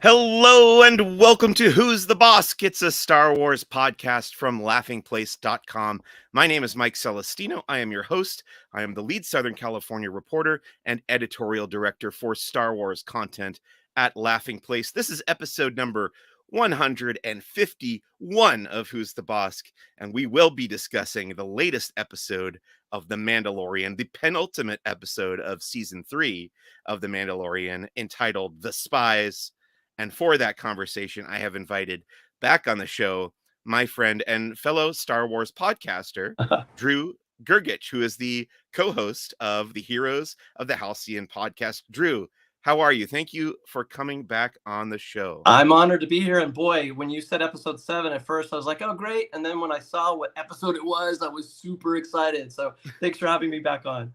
Hello and welcome to Who's the Bossk? It's a Star Wars podcast from laughingplace.com. My name is Mike Celestino. I am your host. I am the lead Southern California reporter and editorial director for Star Wars content at Laughing Place. This is episode number 151 of Who's the Bossk, and we will be discussing the latest episode of The Mandalorian, the penultimate episode of season 3 of The Mandalorian, entitled The Spies. And for that conversation, I have invited back on the show my friend and fellow Star Wars podcaster, Drew Grgich, who is the co-host of the Heroes of the Halcyon podcast. Drew, how are you? Thank you for coming back on the show. I'm honored to be here. And boy, when you said episode 7 at first, I was like, oh, great. And then when I saw what episode it was, I was super excited. So thanks for having me back on.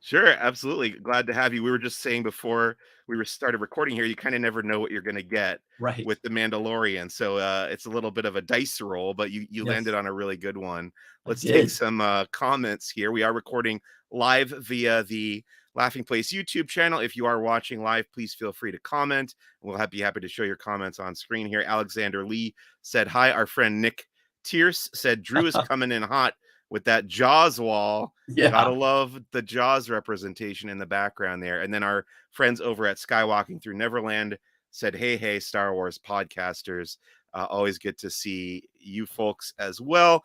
Sure, absolutely. Glad to have you. We were just saying before we started recording here, you kind of never know what you're going to get with The Mandalorian. So it's a little bit of a dice roll, but you landed on a really good one. Let's take some comments here. We are recording live via the Laughing Place YouTube channel. If you are watching live, please feel free to comment. We'll be happy to show your comments on screen here. Alexander Lee said, hi. Our friend Nick Tierce said, Drew is coming in hot with that Jaws wall. Gotta love the Jaws representation in the background there. And then our friends over at Skywalking Through Neverland said, hey, Star Wars podcasters. Always good to see you folks as well.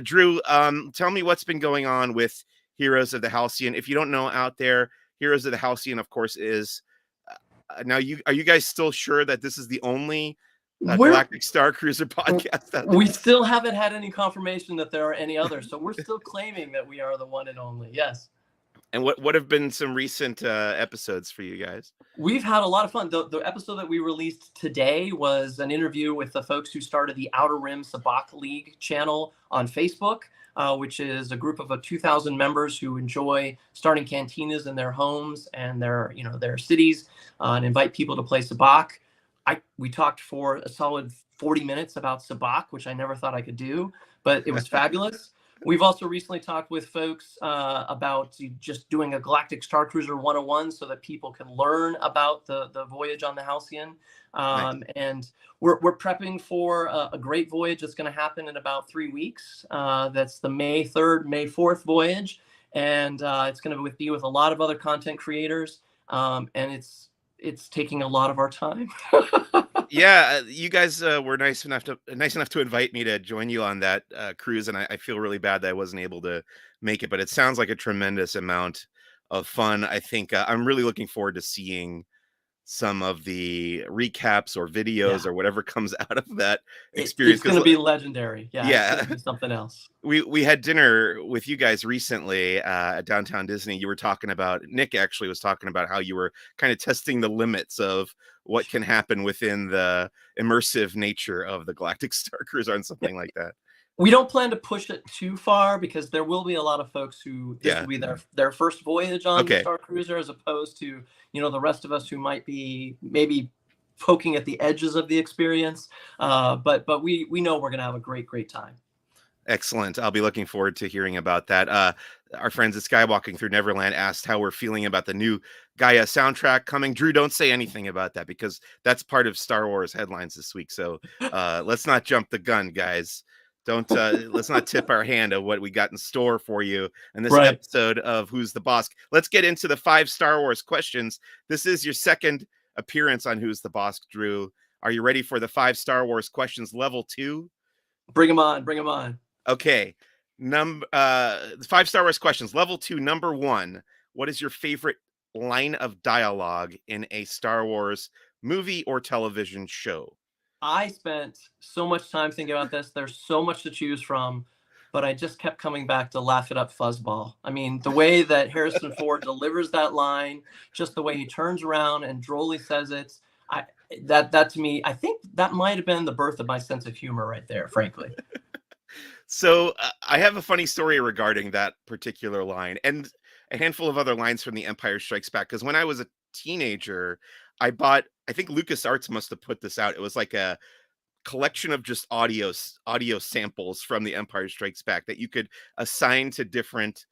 Drew, tell me what's been going on with Heroes of the Halcyon. If you don't know out there, Heroes of the Halcyon, of course, is... now, are you guys still sure that this is the only Galactic Star Cruiser podcast? We still haven't had any confirmation that there are any others, so we're still claiming that we are the one and only. Yes. And what have been some recent episodes for you guys? We've had a lot of fun. The episode that we released today was an interview with the folks who started the Outer Rim Sabacc League channel on Facebook, which is a group of 2,000 members who enjoy starting cantinas in their homes and their cities and invite people to play Sabacc. We talked for a solid 40 minutes about Sabacc, which I never thought I could do, but it was fabulous. We've also recently talked with folks about just doing a Galactic Star Cruiser 101 so that people can learn about the voyage on the Halcyon. Nice. And we're prepping for a great voyage that's going to happen in about 3 weeks. That's the May 3rd, May 4th voyage. And it's going to be with a lot of other content creators. And it's taking a lot of our time. Yeah, you guys were nice enough to invite me to join you on that cruise, and I feel really bad that I wasn't able to make it, but it sounds like a tremendous amount of fun. I think I'm really looking forward to seeing some of the recaps or videos or whatever comes out of that experience. It's going to be legendary. Yeah. It's gonna be something else. We had dinner with you guys recently at Downtown Disney. You were talking about, Nick actually was talking about how you were kind of testing the limits of what can happen within the immersive nature of the Galactic Star Cruiser and something like that. We don't plan to push it too far because there will be a lot of folks who this will be their first voyage on the Star Cruiser, as opposed to, the rest of us who might be maybe poking at the edges of the experience. But we know we're going to have a great time. Excellent. I'll be looking forward to hearing about that. Our friends at Skywalking Through Neverland asked how we're feeling about the new Gaia soundtrack coming. Drew, don't say anything about that because that's part of Star Wars headlines this week. So let's not jump the gun, guys. Don't let's not tip our hand of what we got in store for you in this episode of Who's the Bossk. Let's get into the 5 Star Wars questions. This is your second appearance on Who's the Bossk, Drew. Are you ready for the 5 Star Wars questions level 2? Bring them on. Okay. 5 Star Wars questions level 2, number 1. What is your favorite line of dialogue in a Star Wars movie or television show? I spent so much time thinking about this. There's so much to choose from, but I just kept coming back to laugh it up fuzzball. I mean, the way that Harrison Ford delivers that line, just the way he turns around and drolly says it, that to me, I think that might have been the birth of my sense of humor right there, frankly. So I have a funny story regarding that particular line and a handful of other lines from The Empire Strikes Back. Because when I was a teenager, I think LucasArts must have put this out. It was like a collection of just audio samples from The Empire Strikes Back that you could assign to different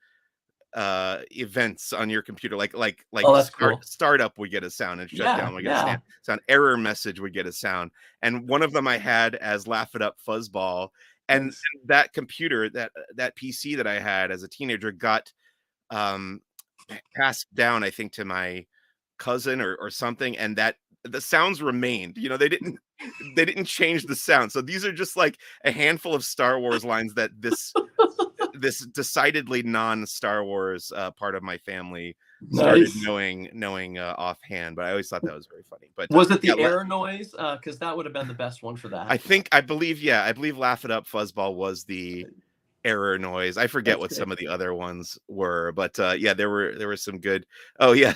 events on your computer, Oh, that's cool. startup would get a sound, and Yeah, shutdown would get a yeah. sound, error message would get a sound. And one of them I had as Laugh It Up Fuzzball, and Nice. that computer, that PC that I had as a teenager got um passed down, I think, to my cousin or something, and that the sounds remained. They didn't change the sound. So these are just like a handful of Star Wars lines that this decidedly non-Star Wars part of my family started Nice. knowing offhand. But I always thought that was very funny. But Was it yeah, the error noise? Because that would have been the best one for that. I believe Laugh It Up Fuzzball was the error noise. I forget That's what great. some of the other ones were, but yeah, there were some good. Oh yeah,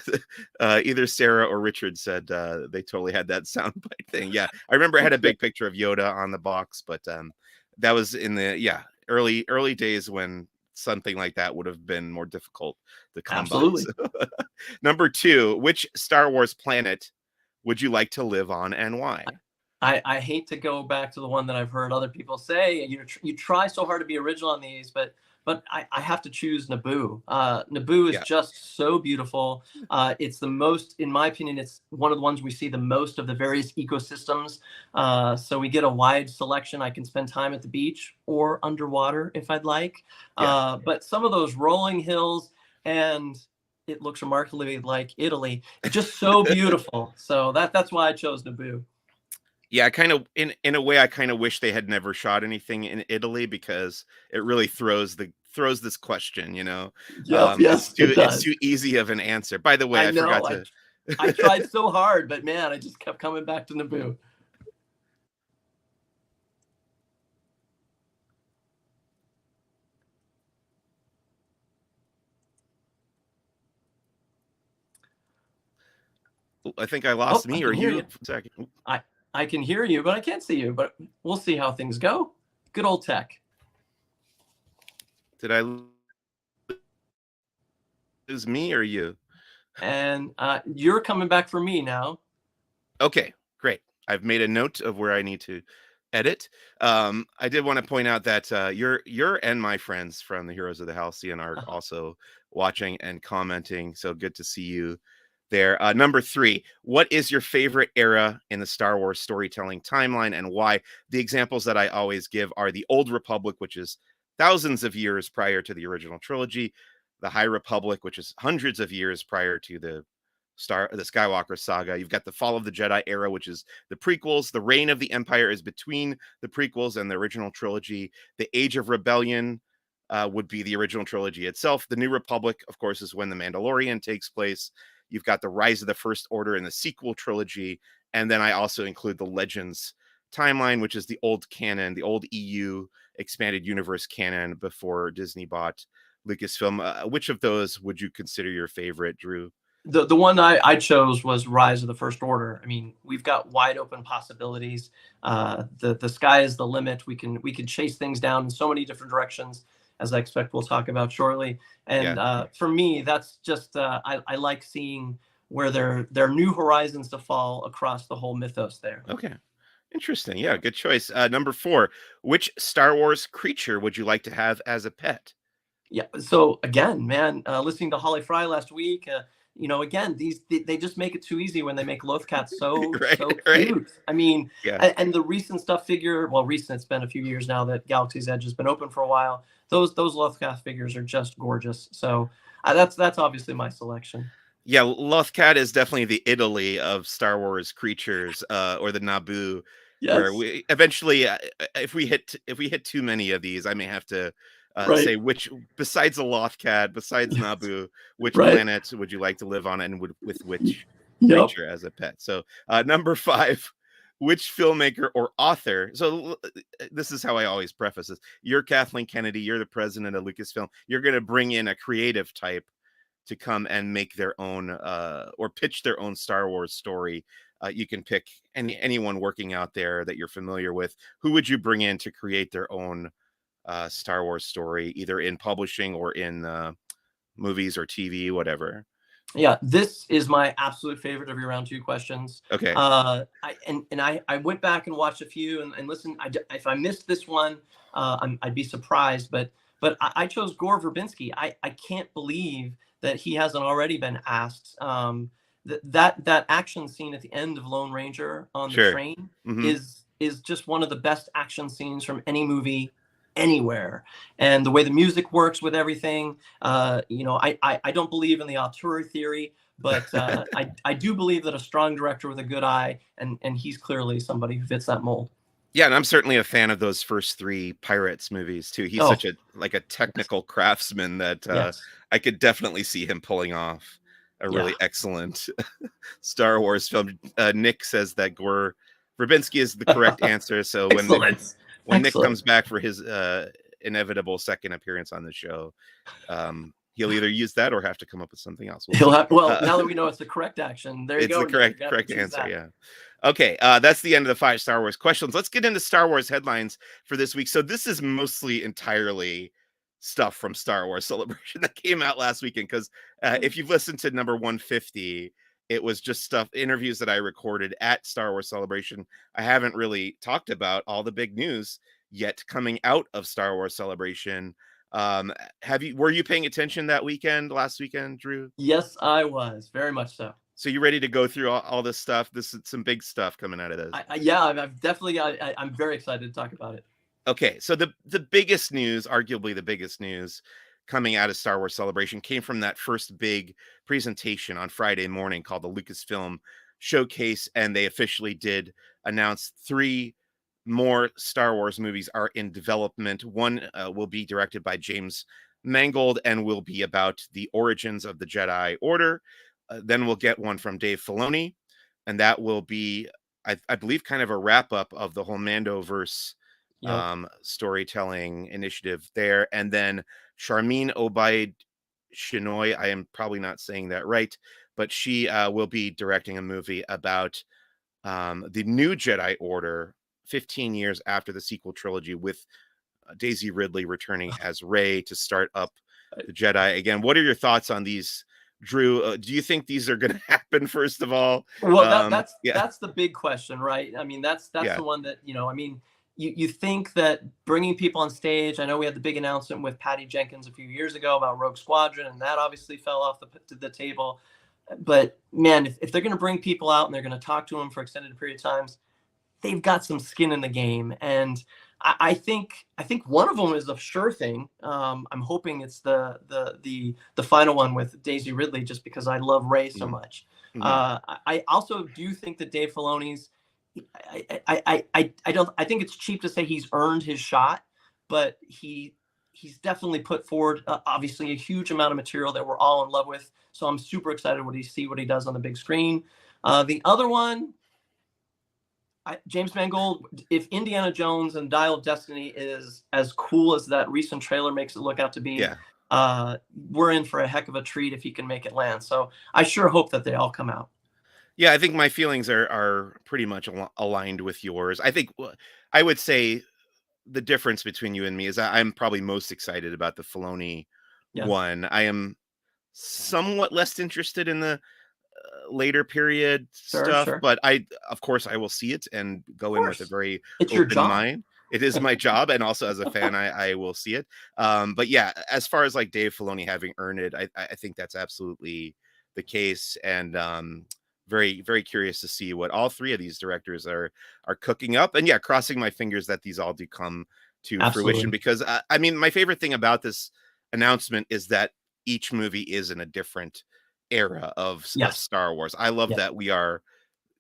either Sarah or Richard said they totally had that soundbite thing. Yeah, I remember I had a big picture of Yoda on the box, but that was in the early days when something like that would have been more difficult to come by. Absolutely. So, number 2, which Star Wars planet would you like to live on and why? I hate to go back to the one that I've heard other people say. You try so hard to be original on these, but I have to choose Naboo. Naboo is Yeah, just so beautiful. It's the most, in my opinion, it's one of the ones we see the most of the various ecosystems. So we get a wide selection. I can spend time at the beach or underwater if I'd like. yeah. But some of those rolling hills, and it looks remarkably like Italy. Just so beautiful. So that's why I chose Naboo. Yeah, I kind of in a way I kind of wish they had never shot anything in Italy, because it really throws this question. Yep. It's Yes, too it it's does. too easy of an answer. By the way, I I know. forgot I to I tried so hard, but man, I just kept coming back to Naboo. I think I lost Oh, I me or can hear you you. for a second. I I can hear you, but I can't see you. But we'll see how things go. Good old tech. Did I lose me or you? And you're coming back for me now. Okay, great. I've made a note of where I need to edit. I did want to point out that you're and my friends from the Heroes of the Halcyon are Uh-huh. also watching and commenting. So good to see you there. Number 3, what is your favorite era in the Star Wars storytelling timeline and why? The examples that I always give are the Old Republic, which is thousands of years prior to the original trilogy, the High Republic, which is hundreds of years prior to the Skywalker saga. You've got the Fall of the Jedi era, which is the prequels. The Reign of the Empire is between the prequels and the original trilogy. The Age of Rebellion would be the original trilogy itself. The New Republic, of course, is when the Mandalorian takes place. You've got the Rise of the First Order in the sequel trilogy, and then I also include the Legends timeline, which is the old canon, the old EU expanded universe canon before Disney bought Lucasfilm. Which of those would you consider your favorite, Drew? The one I chose was Rise of the First Order. I mean, we've got wide open possibilities. The sky is the limit. We can chase things down in so many different directions, as I expect we'll talk about shortly. And Yeah. for me, that's just I like seeing where there are new horizons to fall across the whole mythos there. Okay. Interesting. Yeah, good choice. Number 4, which Star Wars creature would you like to have as a pet? Yeah. So again, man, listening to Holly Fry last week, again, they just make it too easy when they make Lothcat Right, so right. cute. I mean, Yeah. and the recent stuff figure, well, recent, it's been a few years now that Galaxy's Edge has been open for a while. Those Lothcat figures are just gorgeous. So that's obviously my selection. Yeah, Lothcat is definitely the Italy of Star Wars creatures, or the Naboo, where Yes. we eventually, if we hit too many of these, I may have to Right. say which, besides the Lothcat, besides Naboo, which Right. planet would you like to live on, and with which Yep. creature as a pet? So, number 5, which filmmaker or author? So this is how I always preface this: you're Kathleen Kennedy, you're the president of Lucasfilm. You're going to bring in a creative type to come and make their own or pitch their own Star Wars story. You can pick anyone working out there that you're familiar with. Who would you bring in to create their own Star Wars story, either in publishing or in movies or TV, whatever? Yeah, this is my absolute favorite of your round two questions. Okay. I went back and watched a few and listened. If I missed this one, I'd be surprised. But But I chose Gore Verbinski. I can't believe that he hasn't already been asked. That action scene at the end of Lone Ranger on the Sure. train Hmm. is just one of the best action scenes from any movie anywhere. And the way the music works with everything, I don't believe in the auteur theory, but I do believe that a strong director with a good eye, and he's clearly somebody who fits that mold. Yeah, and I'm certainly a fan of those first 3 Pirates movies too. He's Oh, such a yes, technical craftsman that, yes, I could definitely see him pulling off a yeah, really excellent Star Wars film. Nick says that Gore Verbinski is the correct answer, so excellent, when Nick excellent. comes back for his, inevitable second appearance on the show, he'll either use that or have to come up with something else. We'll He'll see. have, well, now that we know it's the correct action, there you It's go, the Nick. You're gonna have to correct choose answer, that. yeah. Okay, that's the end of the 5 Star Wars questions. Let's get into Star Wars headlines for this week. So this is mostly entirely stuff from Star Wars Celebration that came out last weekend. Because if you've listened to number 150, it was just stuff, interviews that I recorded at Star Wars Celebration. I haven't really talked about all the big news yet coming out of Star Wars Celebration. Were you paying attention that weekend, last weekend, Drew? Yes, I was very much so. So you ready to go through all this stuff? This is some big stuff coming out of this. Yeah, I've definitely. I'm very excited to talk about it. Okay, so the biggest news, arguably the biggest news coming out of Star Wars Celebration came from that first big presentation on Friday morning called the Lucasfilm Showcase, and they officially did announce 3 more Star Wars movies are in development. One will be directed by James Mangold and will be about the origins of the Jedi Order. Then we'll get one from Dave Filoni, and that will be, I believe, kind of a wrap up of the whole Mandoverse Yep. storytelling initiative there. And then Charmin Obaid Chinoy, I am probably not saying that right, but she will be directing a movie about the new Jedi Order 15 years after the sequel trilogy, with Daisy Ridley returning as Rey to start up the Jedi again. What are your thoughts on these, Drew? Do you think these are going to happen, first of all? Well, Yeah, that's the big question, right? I mean, that's yeah. the one that I mean, you think that bringing people on stage. I know we had the big announcement with Patty Jenkins a few years ago about Rogue Squadron, and that obviously fell off the table. But man, if they're going to bring people out and they're going to talk to them for extended period of times, they've got some skin in the game, and I think one of them is a sure thing. I'm hoping it's the final one with Daisy Ridley, just because I love Ray so Mhm, much. mhm. I also do think that Dave Filoni's. I don't. I think it's cheap to say he's earned his shot, but he's definitely put forward obviously a huge amount of material that we're all in love with. So I'm super excited what he does on the big screen. The other one, James Mangold, if Indiana Jones and Dial of Destiny is as cool as that recent trailer makes it look out to be, Yeah. we're in for a heck of a treat if he can make it land. So I sure hope that they all come out. Yeah, I think my feelings are pretty much aligned with yours. I would say the difference between you and me is I'm probably most excited about the Filoni Yes. one. I am somewhat less interested in the later period Sure, stuff, sure. but of course, I will see it and Of go in with a course. very It's your open job. mind. It is my job, and also as a fan, I will see it. But yeah, as far as like Dave Filoni having earned it, I think that's absolutely the case, and very very curious to see what all 3 of these directors are cooking up. And yeah, crossing my fingers that these all do come to fruition, Absolutely. because I mean, my favorite thing about this announcement is that each movie is in a different era of Yes. Star Wars. I love Yeah.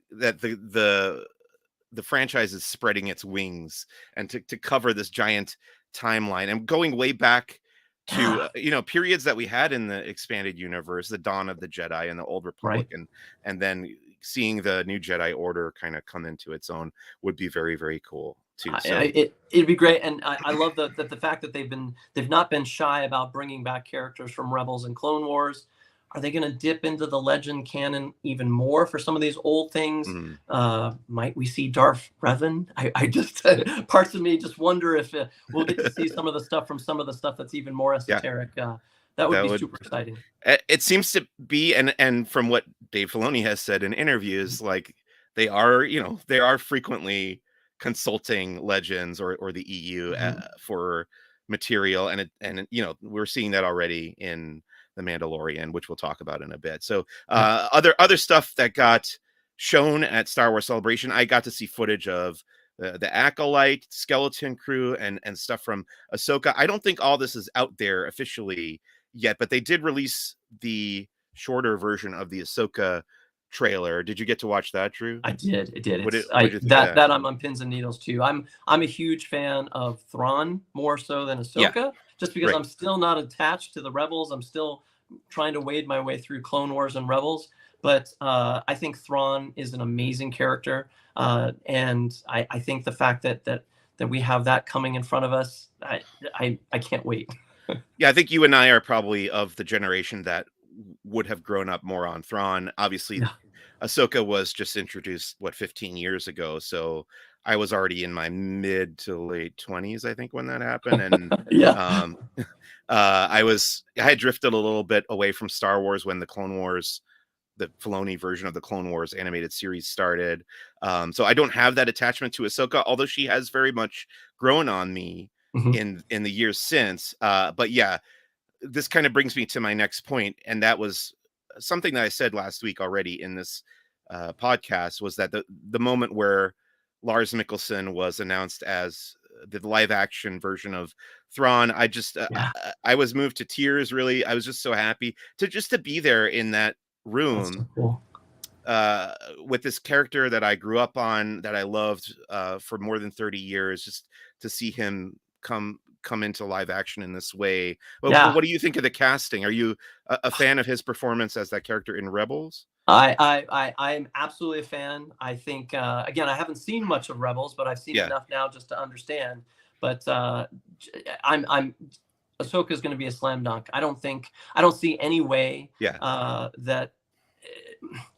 that the franchise is spreading its wings and to cover this giant timeline and going way back to Yeah. periods that we had in the expanded universe, the dawn of the Jedi and the Old Republic, Right. and then seeing the new Jedi Order kind of come into its own would be very very cool too. So It'd be great, and I love the fact that they've not been shy about bringing back characters from Rebels and Clone Wars. Are they going to dip into the legend canon even more for some of these old things? mm, Might we see Darth Revan? I just parts of me just wonder if we'll get to see some of the stuff from some of the stuff that's even more yeah, esoteric. That would that be would. super exciting. It seems to be, and from what Dave Filoni has said in interviews, like they are frequently consulting Legends or the EU Mhm. for material, and we're seeing that already in the Mandalorian, which we'll talk about in a bit. So other stuff that got shown at Star Wars Celebration, I got to see footage of the Acolyte, Skeleton Crew, and stuff from Ahsoka. I don't think all this is out there officially yet, but they did release the shorter version of the Ahsoka trailer. Did you get to watch that, Drew? I did. It did. What did you think of that? That I'm on pins and needles too. I'm a huge fan of Thrawn more so than Ahsoka, just because right. I'm still not attached to the Rebels. I'm still trying to wade my way through Clone Wars and Rebels. But I think Thrawn is an amazing character, and I think the fact that we have that coming in front of us, I can't wait. Yeah, I think you and I are probably of the generation that would have grown up more on Thrawn. Obviously, Ahsoka was just introduced 15 years ago, so I was already in my mid to late 20s, I think, when that happened, and I had drifted a little bit away from Star Wars when the Clone Wars, the Filoni version of the Clone Wars animated series started. So I don't have that attachment to Ahsoka, although she has very much grown on me in the years since. But yeah, this kind of brings me to my next point, and that was something that I said last week already in this podcast, was that the moment where Lars Mikkelsen was announced as the live action version of Thrawn, I just I was moved to tears. Really, I was just so happy to be there in that room. So cool. With this character that I grew up on, that I loved for more than 30 years, just to see him come into live action in this way. Well, what do you think of the casting? Are you a fan of his performance as that character in Rebels? I'm absolutely a fan. I think again, I haven't seen much of Rebels, but I've seen enough now just to understand. But I'm Ahsoka is going to be a slam dunk. I don't see any way that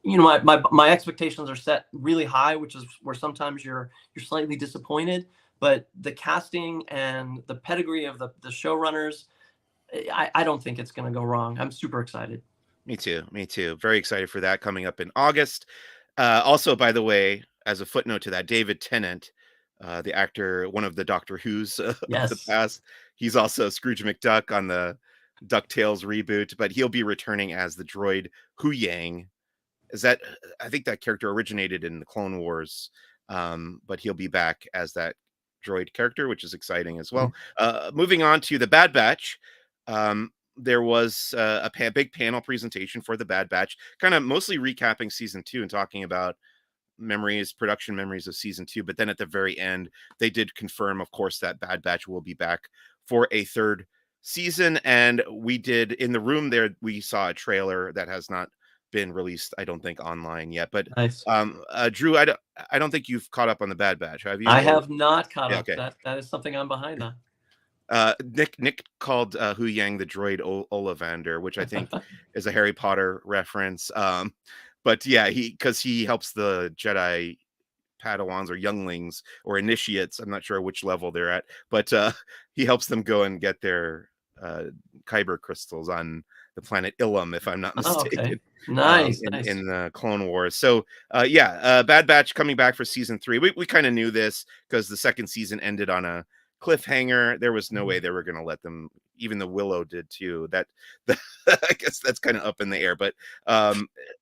my expectations are set really high, which is where sometimes you're slightly disappointed. But the casting and the pedigree of the showrunners, I don't think it's going to go wrong. I'm super excited. Me too. Very excited for that, coming up in August. Also, by the way, as a footnote to that, David Tennant, the actor, one of the Doctor Who's of the past, he's also Scrooge McDuck on the DuckTales reboot, but he'll be returning as the droid Hu Yang. I think that character originated in the Clone Wars, but he'll be back as that droid character, which is exciting as well. Moving on to the Bad Batch. There was a big panel presentation for the Bad Batch, kind of mostly recapping season 2 and talking about production memories of season 2. But then at the very end, they did confirm, of course, that Bad Batch will be back for a 3rd season. And we did, in the room there, we saw a trailer that has not been released, I don't think, online yet. But nice. Drew, I don't think you've caught up on the Bad Batch, have you? I have not caught up. Okay. That is something I'm behind on. Nick called Hu Yang the droid Ollivander, which I think is a Harry Potter reference. But yeah, because he helps the Jedi Padawans or younglings or initiates. I'm not sure which level they're at, but he helps them go and get their Kyber crystals on the planet Ilum, if I'm not mistaken. Okay. Nice. In the Clone Wars. So Bad Batch coming back for season 3. We kind of knew this because the 2nd season ended on a cliffhanger. There was no way they were going to let them. Even the Willow did too. That I guess that's kind of up in the air. But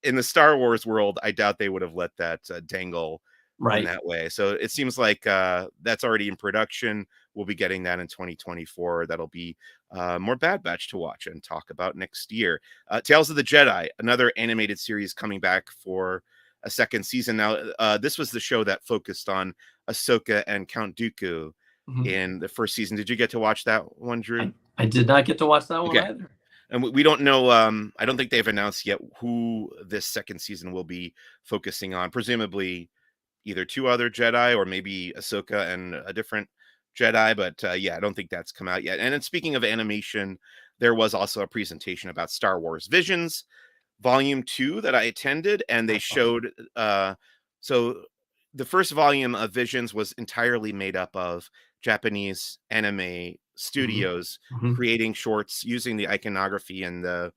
in the Star Wars world, I doubt they would have let that dangle in that way. So it seems like that's already in production. We'll be getting that in 2024. That'll be more Bad Batch to watch and talk about next year. Tales of the Jedi, another animated series coming back for a 2nd season. Now, this was the show that focused on Ahsoka and Count Dooku in the 1st season. Did you get to watch that one, Drew? I did not get to watch that one either. And we don't know. I don't think they've announced yet who this 2nd season will be focusing on. Presumably either 2 other Jedi or maybe Ahsoka and a different Jedi. But I don't think that's come out yet. And then, speaking of animation, there was also a presentation about Star Wars Visions Volume 2 that I attended, and they showed so the first volume of Visions was entirely made up of Japanese anime studios creating shorts using the iconography and the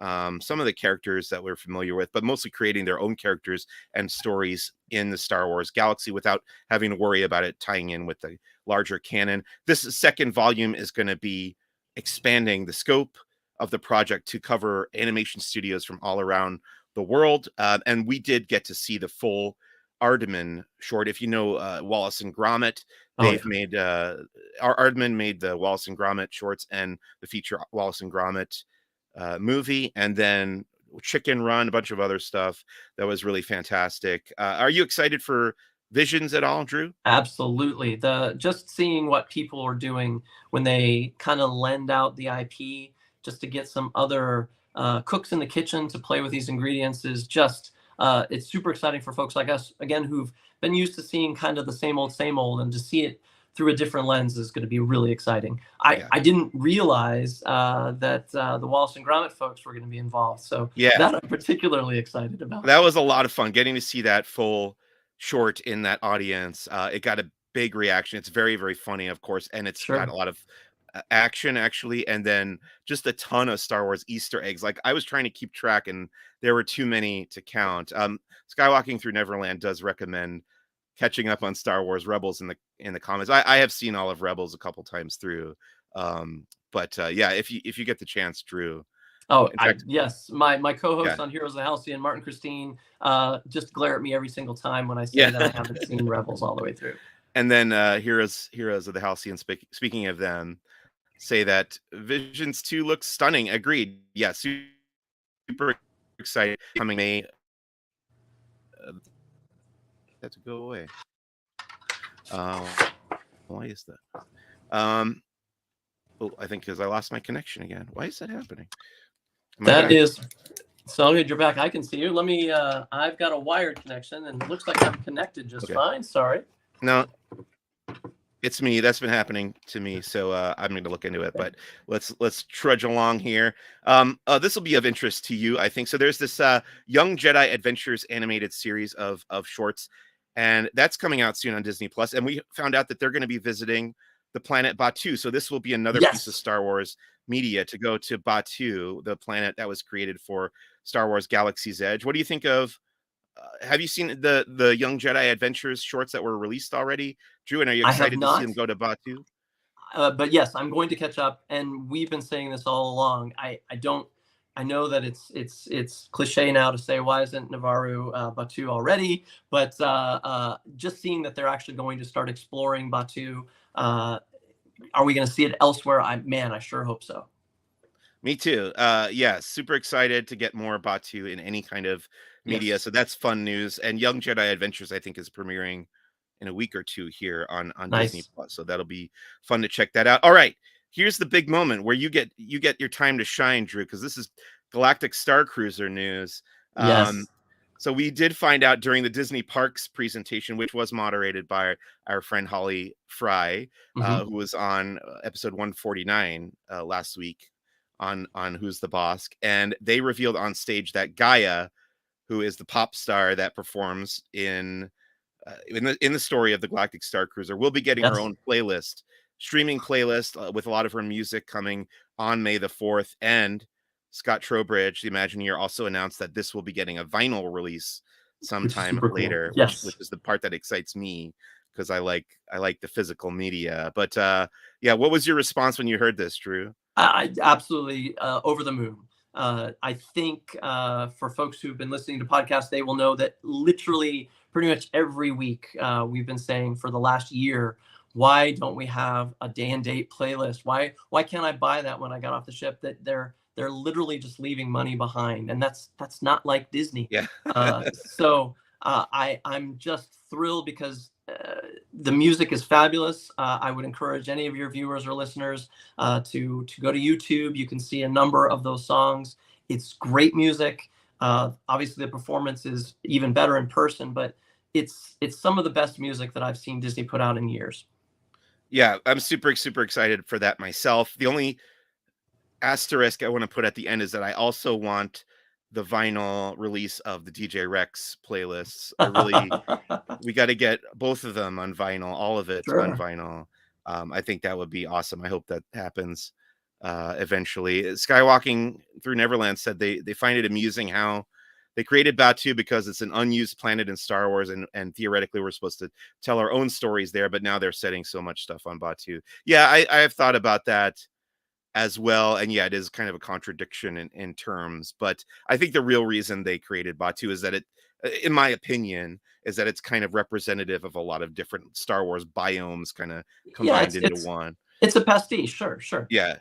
some of the characters that we're familiar with, but mostly creating their own characters and stories in the Star Wars galaxy without having to worry about it tying in with the larger canon. This second volume is going to be expanding the scope of the project to cover animation studios from all around the world. And we did get to see the full Aardman short. If you know Wallace and Gromit, Oh yeah. they've made Aardman made the Wallace and Gromit shorts and the feature Wallace and Gromit movie, and then Chicken Run, a bunch of other stuff that was really fantastic. Are you excited for Visions at all, Drew? Absolutely. The just seeing what people are doing when they kind of lend out the IP just to get some other cooks in the kitchen to play with these ingredients is just it's super exciting for folks like us again who've been used to seeing kind of the same old, and to see it through a different lens is going to be really exciting. I didn't realize that the Wallace and Gromit folks were going to be involved, so that I'm particularly excited about. That was a lot of fun getting to see that full short in that audience. It got a big reaction. It's very, very funny, of course, and it's got a lot of action actually, and then just a ton of Star Wars Easter eggs. Like I was trying to keep track, and there were too many to count. Skywalking Through Neverland does recommend catching up on Star Wars Rebels in the comments. I have seen all of Rebels a couple times through, but yeah, if you get the chance, Drew. Oh, yes, my co-host on Heroes of the Halcyon, Martin Christine, just glare at me every single time when I say that I haven't seen Rebels all the way through. And then Heroes of the Halcyon, speaking of them, say that Visions 2 looks stunning. Agreed. Yeah, super excited. Coming May. Had to go away. Why is that? Oh, I think because I lost my connection again. Why is that happening? That is so good. You're back. I can see you. Let me. I've got a wired connection, and it looks like I'm connected just fine. Sorry. No, it's me. That's been happening to me. So I'm going to look into it. But let's trudge along here. This will be of interest to you, I think. So there's this Young Jedi Adventures animated series of shorts, and that's coming out soon on Disney Plus. And we found out that they're going to be visiting the planet Batuu. So this will be another piece of Star Wars media to go to Batuu, the planet that was created for Star Wars Galaxy's Edge. What do you think of? Have you seen the Young Jedi Adventures shorts that were released already, Drew? And are you excited to see them go to Batuu? But yes, I'm going to catch up. And we've been saying this all along. I know that it's cliche now to say, why isn't Navarro Batuu already? But just seeing that they're actually going to start exploring Batuu, are we going to see it elsewhere? I sure hope so. Me too. Yeah, super excited to get more Batuu in any kind of media. So that's fun news. And Young Jedi Adventures, I think, is premiering in a week or two here on Disney Plus. So that'll be fun to check that out. All right. Here's the big moment where you get your time to shine, Drew, because this is Galactic Star Cruiser news. So we did find out during the Disney Parks presentation, which was moderated by our friend Holly Fry, who was on episode 149 last week on Who's the Bossk, and they revealed on stage that Gaia, who is the pop star that performs in the story of the Galactic Star Cruiser, will be getting her own playlist, streaming playlist with a lot of her music coming on May the 4th. And Scott Trowbridge, the Imagineer, also announced that this will be getting a vinyl release sometime later, which is the part that excites me because I like the physical media. But yeah, what was your response when you heard this, Drew? I absolutely over the moon. I think for folks who've been listening to podcasts, they will know that literally pretty much every week we've been saying for the last year, why don't we have a day and date playlist? Why can't I buy that when I got off the ship? That they're literally just leaving money behind, and that's not like Disney. So I'm just thrilled because the music is fabulous. I would encourage any of your viewers or listeners to go to YouTube. You can see a number of those songs. It's great music. Obviously, the performance is even better in person, but it's some of the best music that I've seen Disney put out in years. Yeah, I'm super excited for that myself. The only asterisk I want to put at the end is that I also want the vinyl release of the DJ Rex playlists. We got to get both of them on vinyl, all of it on vinyl. I think that would be awesome. I hope that happens eventually. Skywalking Through Neverland said they find it amusing how they created Batu because it's an unused planet in Star Wars, and theoretically we're supposed to tell our own stories there, but now they're setting so much stuff on Batu. Yeah, I have thought about that as well, and yeah, it is kind of a contradiction in terms, but I think the real reason they created Batu is that in my opinion, is that it's kind of representative of a lot of different Star Wars biomes kind of Yeah, combined into one. it's a pastiche, sure, sure. Yeah.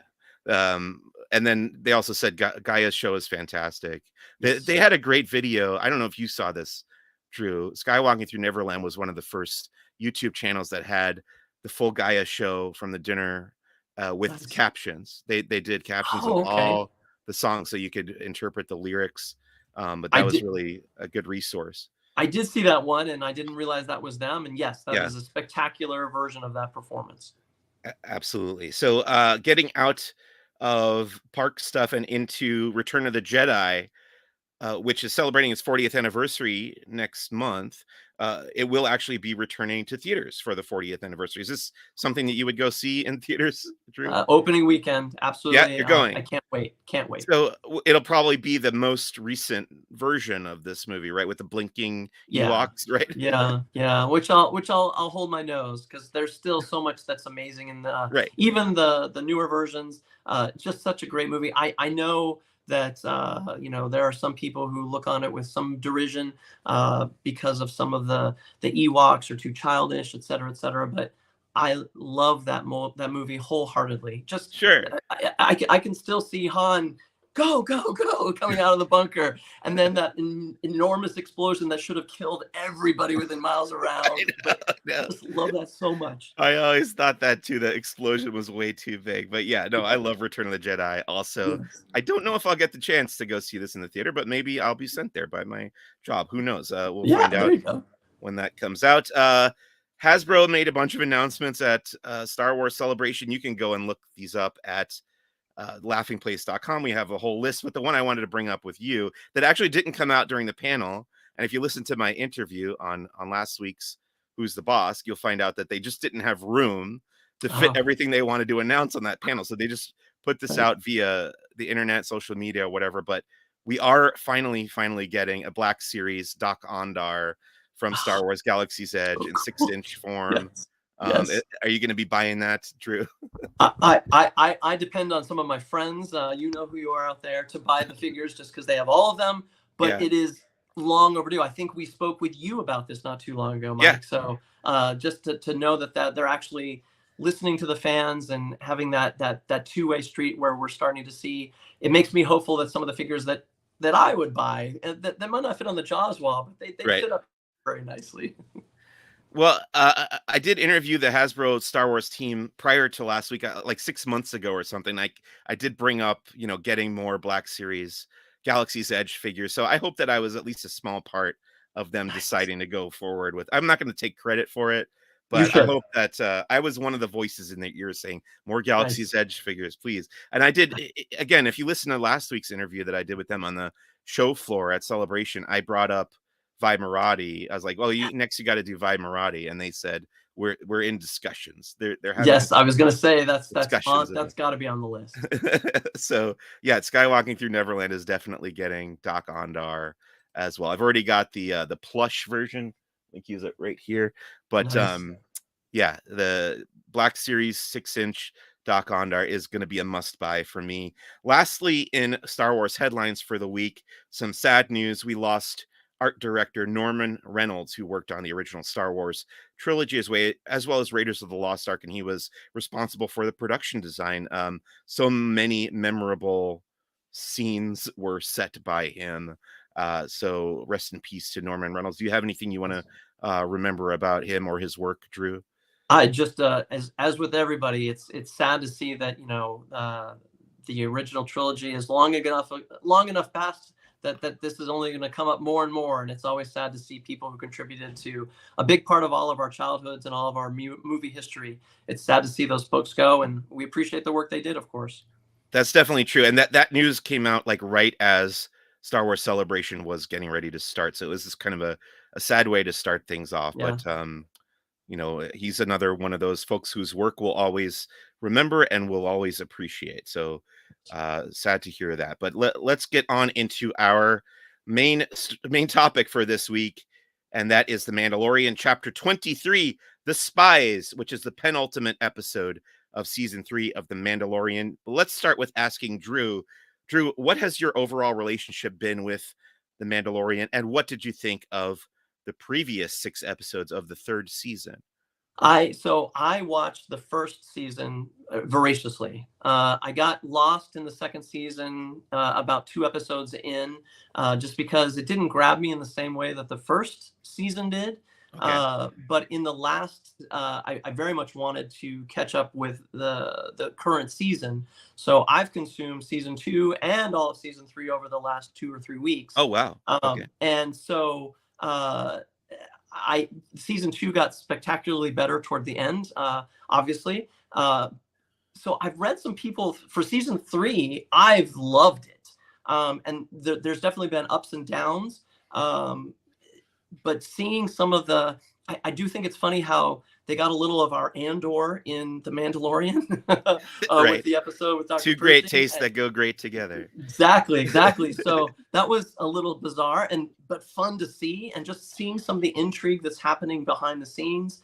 And then they also said Gaia's show is fantastic. They Yes. had a great video. I don't know if you saw this, Drew. Skywalking Through Neverland was one of the first YouTube channels that had the full Gaia show from the dinner with Nice. captions. They did captions of Oh, okay. all the songs so you could interpret the lyrics. But I that was did really a good resource. I did see that one, and I didn't realize that was them, and yes, that Yeah. is a spectacular version of that performance. Absolutely. So, getting out of park stuff and into Return of the Jedi, which is celebrating its 40th anniversary next month, it will actually be returning to theaters for the 40th anniversary. Is this something that you would go see in theaters, Drew? Opening weekend, Yeah, absolutely. you're I going. can't wait. Can't wait. So it'll probably be the most recent version of this movie, right? With the blinking Yeah. Ewoks, right? Yeah, yeah. Which I'll hold my nose, because there's still so much that's amazing in the Right. even the newer versions. Just such a great movie. I know that there are some people who look on it with some derision because of some of the Ewoks are too childish, et cetera, et cetera. But I love that movie wholeheartedly. Just Sure. I can still see Han go, go, go, coming out of the bunker. And then that enormous explosion that should have killed everybody within miles I around. know, But I I know. just love that so much. I always thought that too. The explosion was way too big. But yeah, no, I love Return of the Jedi. Also, Yes. I don't know if I'll get the chance to go see this in the theater, but maybe I'll be sent there by my job. Who knows? We'll Yeah, find there out you go. when that comes out. Hasbro made a bunch of announcements at Star Wars Celebration. You can go and look these up at laughingplace.com. We have a whole list, but the one I wanted to bring up with you that actually didn't come out during the panel, and if you listen to my interview on last week's Who's the Boss, you'll find out that they just didn't have room to fit Oh, everything they wanted to announce on that panel, so they just put this right. out via the internet, social media, or whatever. But we are finally getting a Black Series Doc Ondar from Star Oh, Wars Galaxy's Edge so in cool. 6-inch form. Yes. Yes. Are you going to be buying that, Drew? I depend on some of my friends, you know who you are out there, to buy the figures just because they have all of them. But Yeah, it is long overdue. I think we spoke with you about this not too long ago, yeah, Mike. So just to know that they're actually listening to the fans and having that two-way street where we're starting to see, it makes me hopeful that some of the figures that I would buy, that might not fit on the Jaws wall, but they right. fit up very nicely. Well, I did interview the Hasbro Star Wars team prior to last week, like 6 months ago or something. I did bring up, getting more Black Series Galaxy's Edge figures. So I hope that I was at least a small part of them Nice. deciding to go forward with. I'm not going to take credit for it, You but I should. hope that I was one of the voices in their ear saying more Nice. Galaxy's Edge figures, please. And I did again. If you listen to last week's interview that I did with them on the show floor at Celebration, I brought up Vi Marati. I was like, "Well, you got to do Vi Marati," and they said we're in discussions. They're having Yes, I was gonna say discussions that's got to be on the list. so yeah, Skywalking Through Neverland is definitely getting Doc Ondar as well. I've already got the plush version. I think use it right here. But Nice. yeah, the Black Series 6-inch Doc Ondar is going to be a must buy for me. Lastly, in Star Wars headlines for the week, some sad news. We lost art director Norman Reynolds, who worked on the original Star Wars trilogy as well as Raiders of the Lost Ark, and he was responsible for the production design. So many memorable scenes were set by him. So rest in peace to Norman Reynolds. Do you have anything you want to remember about him or his work, Drew? I just as with everybody, it's sad to see that the original trilogy is long enough past that this is only going to come up more and more, and it's always sad to see people who contributed to a big part of all of our childhoods and all of our movie history. It's sad to see those folks go, and we appreciate the work they did, of course. That's definitely true, and that news came out like right as Star Wars Celebration was getting ready to start. So it was just kind of a sad way to start things off. Yeah. But he's another one of those folks whose work we'll always remember and will always appreciate. So sad to hear that. But let's get on into our main topic for this week, and that is The Mandalorian, Chapter 23, The Spies, which is the penultimate episode of Season 3 of The Mandalorian. But let's start with asking Drew. Drew, what has your overall relationship been with The Mandalorian, and what did you think of the previous 6 episodes of the 3rd season? I watched the first season voraciously. I got lost in the second season about 2 episodes in, just because it didn't grab me in the same way that the first season did. Okay. But in the last, I very much wanted to catch up with the current season. So I've consumed season 2 and all of season 3 over the last 2 or 3 weeks. Oh, wow. Okay. And so season 2 got spectacularly better toward the end, obviously. So I've read some people for season 3. I've loved it, and there's definitely been ups and downs. But seeing some of I do think it's funny how they got a little of our Andor in The Mandalorian Right. with the episode with Dr. Two great tastes that go great together. Exactly. So that was a little bizarre but fun to see, and just seeing some of the intrigue that's happening behind the scenes.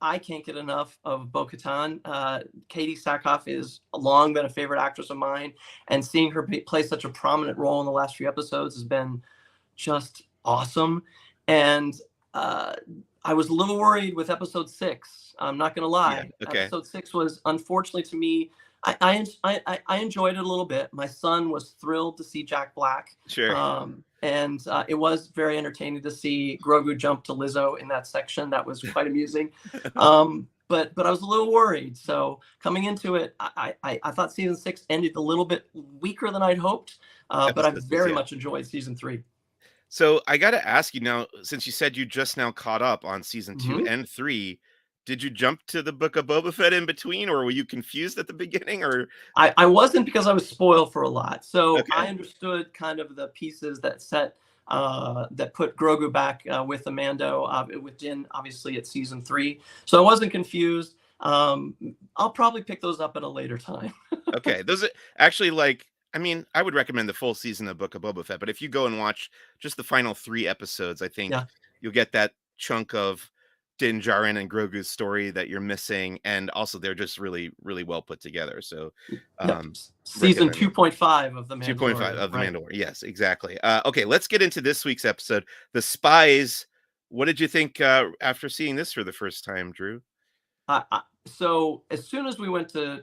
I can't get enough of Bo-Katan. Katie Sackhoff is long been a favorite actress of mine, and seeing her play such a prominent role in the last few episodes has been just awesome. And I was a little worried with episode 6. I'm not going to lie. Yeah, okay. Episode 6 was, unfortunately to me, I enjoyed it a little bit. My son was thrilled to see Jack Black. Sure. And it was very entertaining to see Grogu jump to Lizzo in that section. That was quite amusing. But I was a little worried. So coming into it, I thought season 6 ended a little bit weaker than I'd hoped. But I've very much enjoyed season 3. So I got to ask you now, since you said you just now caught up on season 2 and 3, did you jump to the Book of Boba Fett in between, or were you confused at the beginning? Or I wasn't, because I was spoiled for a lot. So okay. I understood kind of the pieces that that put Grogu back with the Mando with Din, obviously at season 3. So I wasn't confused. I'll probably pick those up at a later time. Okay, those are actually I would recommend the full season of Book of Boba Fett, but if you go and watch just the final 3 episodes, I think you'll get that chunk of Din Djarin and Grogu's story that you're missing, and also they're just really, really well put together. So, season 2.5 of the Mandalorian. 2.5 of the Mandalorian. Yes, exactly. Okay, let's get into this week's episode, The Spies. What did you think after seeing this for the first time, Drew? So as soon as we went to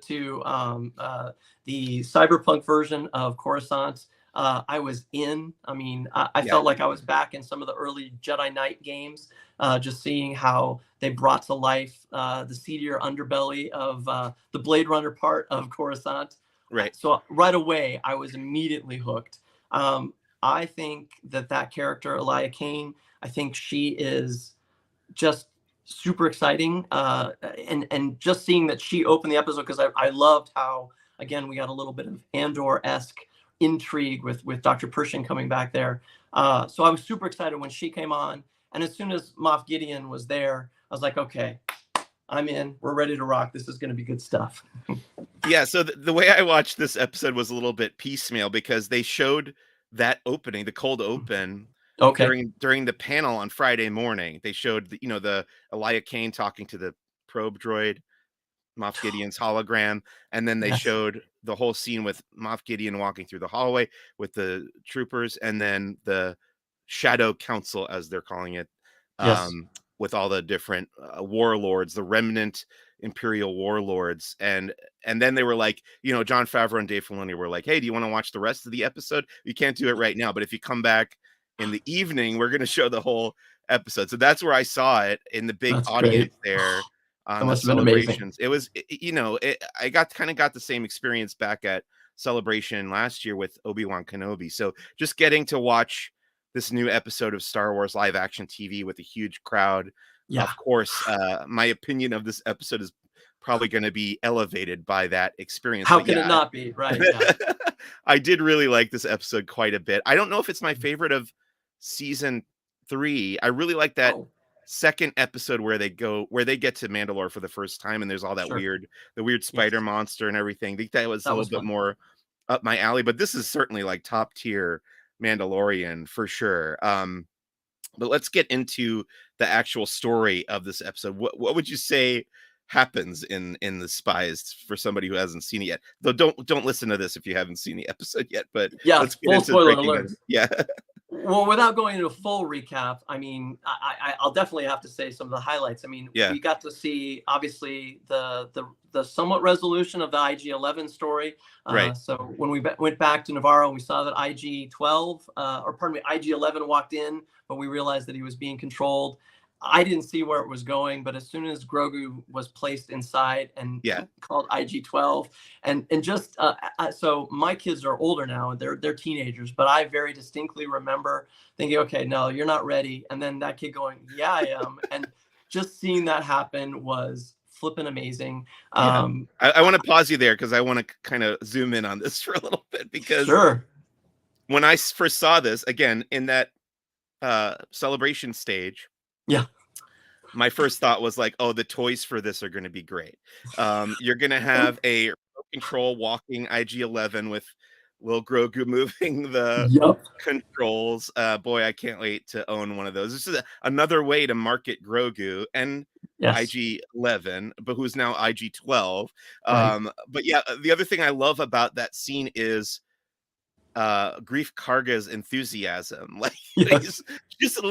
the cyberpunk version of Coruscant, I was in. I mean, I felt like I was back in some of the early Jedi Knight games, just seeing how they brought to life the seedier underbelly of the Blade Runner part of Coruscant. Right. So right away, I was immediately hooked. I think that character, Elia Kane, I think she is just super exciting, and just seeing that she opened the episode, because I loved how, again, we got a little bit of Andor-esque intrigue with Dr. Pershing coming back there. So I was super excited when she came on, and as soon as Moff Gideon was there, I was like, okay, I'm in. We're ready to rock. This is going to be good stuff. Yeah, so the way I watched this episode was a little bit piecemeal, because they showed that opening, the cold open, during the panel on Friday morning. They showed the Elia Kane talking to the probe droid, Moff Gideon's hologram, and then they showed the whole scene with Moff Gideon walking through the hallway with the troopers, and then the Shadow Council, as they're calling it, with all the different warlords, the remnant Imperial warlords, and then they were like, Jon Favreau and Dave Filoni were like, hey, do you want to watch the rest of the episode? You can't do it right now, but if you come back in the evening, we're going to show the whole episode. So that's where I saw it, in the big audience there on the celebrations. It was, I got the same experience back at Celebration last year with Obi-Wan Kenobi. So just getting to watch this new episode of Star Wars live action TV with a huge crowd. Yeah. Of course, my opinion of this episode is probably going to be elevated by that experience. How can it not be? Right. Yeah. I did really like this episode quite a bit. I don't know if it's my favorite of season 3. I really like that second episode where they get to Mandalore for the first time, and there's all that Sure. the weird spider Yes. monster and everything. I think that was a That little was bit fun. more up my alley, but this is certainly like top tier Mandalorian for sure. But let's get into the actual story of this episode. What would you say happens in the Spies for somebody who hasn't seen it yet? Though don't listen to this if you haven't seen the episode yet. But Yeah, let's get full into spoiler breaking it. alert. Yeah, Well, without going into a full recap, I mean, I'll definitely have to say some of the highlights. I mean, yeah, we got to see obviously the somewhat resolution of the IG-11 story. right. So when we went back to Navarro and we saw that IG-12, or pardon me, IG-11 walked in, but we realized that he was being controlled. I didn't see where it was going, but as soon as Grogu was placed inside and Yeah, called IG-12, and just so my kids are older now and they're teenagers, but I very distinctly remember thinking, okay, no, you're not ready, and then that kid going, yeah, I am, and just seeing that happen was flipping amazing. yeah. Um, I want to pause you there because I want to kind of zoom in on this for a little bit because sure, when I first saw this again in that celebration stage, yeah, my first thought was like, oh, the toys for this are going to be great. You're going to have a remote control walking IG-11 with Lil Grogu moving the yep, controls. Boy, I can't wait to own one of those. This is another way to market Grogu and yes, IG-11, but who's now IG-12. right, But yeah, the other thing I love about that scene is Grief Karga's enthusiasm. Like yes, just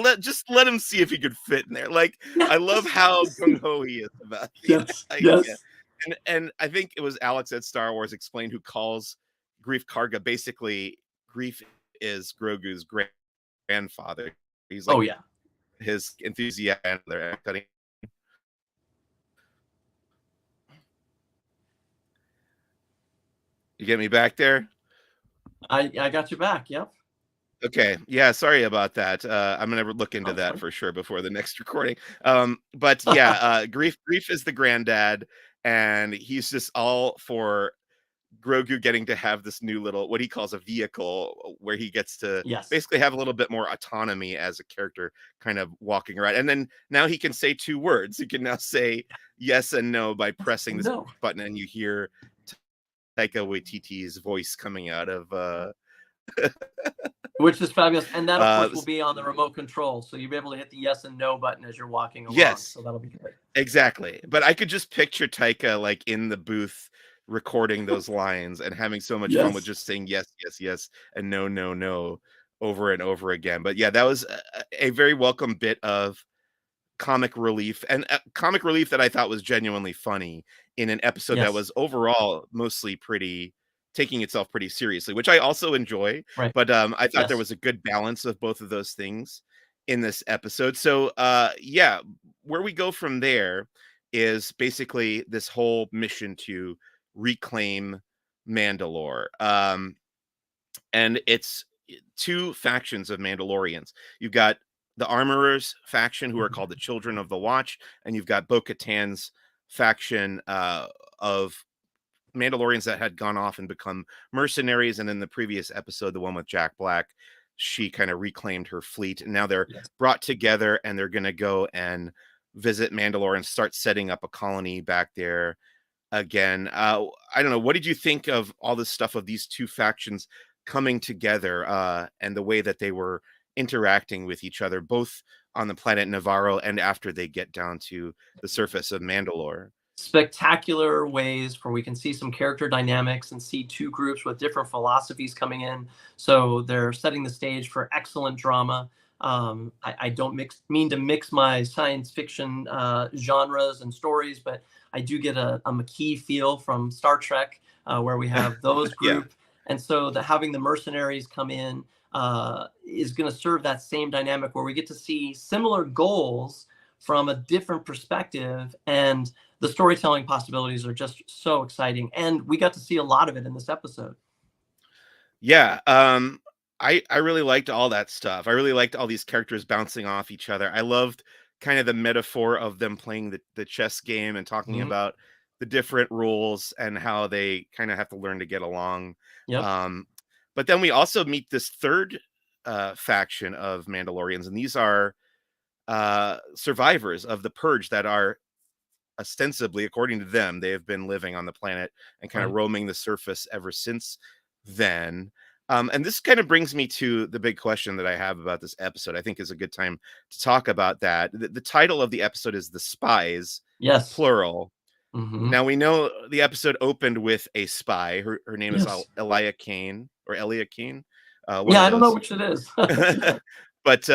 let him see if he could fit in there. Like I love how yes, gung ho he is about the yes, idea. yes, And I think it was Alex at Star Wars Explained who calls Grief Karga basically Grief is Grogu's grandfather. He's oh like yeah. his enthusiasm. You get me back there? I got you back. Yep. Okay. Yeah, sorry about that. I'm gonna look into Oh, that sorry. for sure before the next recording. But yeah, Grief is the granddad, and he's just all for Grogu getting to have this new little what he calls a vehicle where he gets to Yes. basically have a little bit more autonomy as a character kind of walking around. And then now he can say two words. He can now say yes and no by pressing this No. button, and you hear Taika Waititi's voice coming out of Which is fabulous. And that, of uh course, will be on the remote control. So you'll be able to hit the yes and no button as you're walking along. yes. So that'll be great. Exactly. But I could just picture Taika like in the booth recording those lines and having so much fun with Yes. just saying yes, yes, yes, and no, no, no over and over again. But yeah, that was a very welcome bit of comic relief and comic relief that I thought was genuinely funny in an episode that Yes. was overall mostly pretty taking itself pretty seriously, which I also enjoy. Right. But I thought there Yes. was a good balance of both of those things in this episode. So yeah, where we go from there is basically this whole mission to reclaim Mandalore. And it's two factions of Mandalorians. You've got the Armorers faction, who are Mhm. called the Children of the Watch, and you've got Bo-Katan's faction of Mandalorians that had gone off and become mercenaries. And in the previous episode, the one with Jack Black, she kind of reclaimed her fleet, and now they're Yes. brought together, and they're going to go and visit Mandalore and start setting up a colony back there again. I don't know. What did you think of all this stuff of these two factions coming together and the way that they were interacting with each other, both on the planet Navarro and after they get down to the surface of Mandalore? Spectacular ways where we can see some character dynamics and see two groups with different philosophies coming in. So they're setting the stage for excellent drama. I don't mean to mix my science fiction genres and stories, but I do get a McKee feel from Star Trek, where we have those Yeah. group, and so having the mercenaries come in is going to serve that same dynamic where we get to see similar goals from a different perspective, and the storytelling possibilities are just so exciting. And we got to see a lot of it in this episode. Yeah, I really liked all that stuff. I really liked all these characters bouncing off each other. I loved kind of the metaphor of them playing the chess game and talking Mhm. about the different rules and how they kind of have to learn to get along. Yep. Um, but then we also meet this third faction of Mandalorians, and these are survivors of the purge that are ostensibly, according to them, they have been living on the planet and kind of Right. roaming the surface ever since then. And this kind of brings me to the big question that I have about this episode. I think is a good time to talk about that. The title of the episode is The Spies, Yes. plural. Hmm. Now we know the episode opened with a spy. Her name is Yes. Elia Kane or Elia Kane, one Yeah, of I don't know those. which it is. But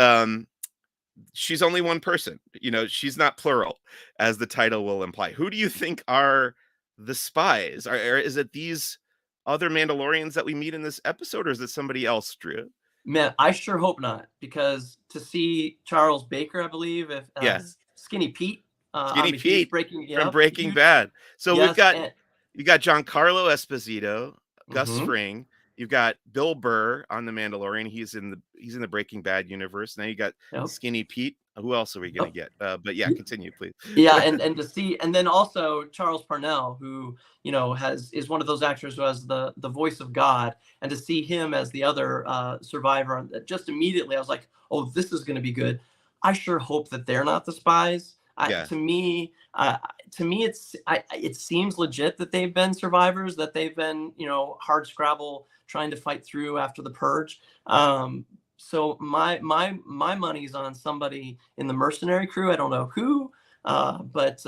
she's only one person. You know, she's not plural, as the title will imply. Who do you think are the spies? Is it these other Mandalorians that we meet in this episode, or is it somebody else, Drew? Man, I sure hope not, because to see Charles Baker, I believe, if Yeah, Skinny Pete, Skinny I'm a huge Pete Breaking, from yeah, Breaking huge, Bad. So yes, and you got Giancarlo Esposito, Gus mhm, Fring. You've got Bill Burr on The Mandalorian. He's in the Breaking Bad universe. Now you got yep, Skinny Pete. Who else are we gonna yep. get? But yeah, continue, please. Yeah, and to see, and then also Charles Parnell, who has is one of those actors who has the voice of God, and to see him as the other survivor, just immediately I was like, oh, this is going to be good. I sure hope that they're not the spies. Yeah, To me, it seems legit that they've been survivors, that they've been hard scrabble trying to fight through after the purge. So my money's on somebody in the mercenary crew. I don't know who, but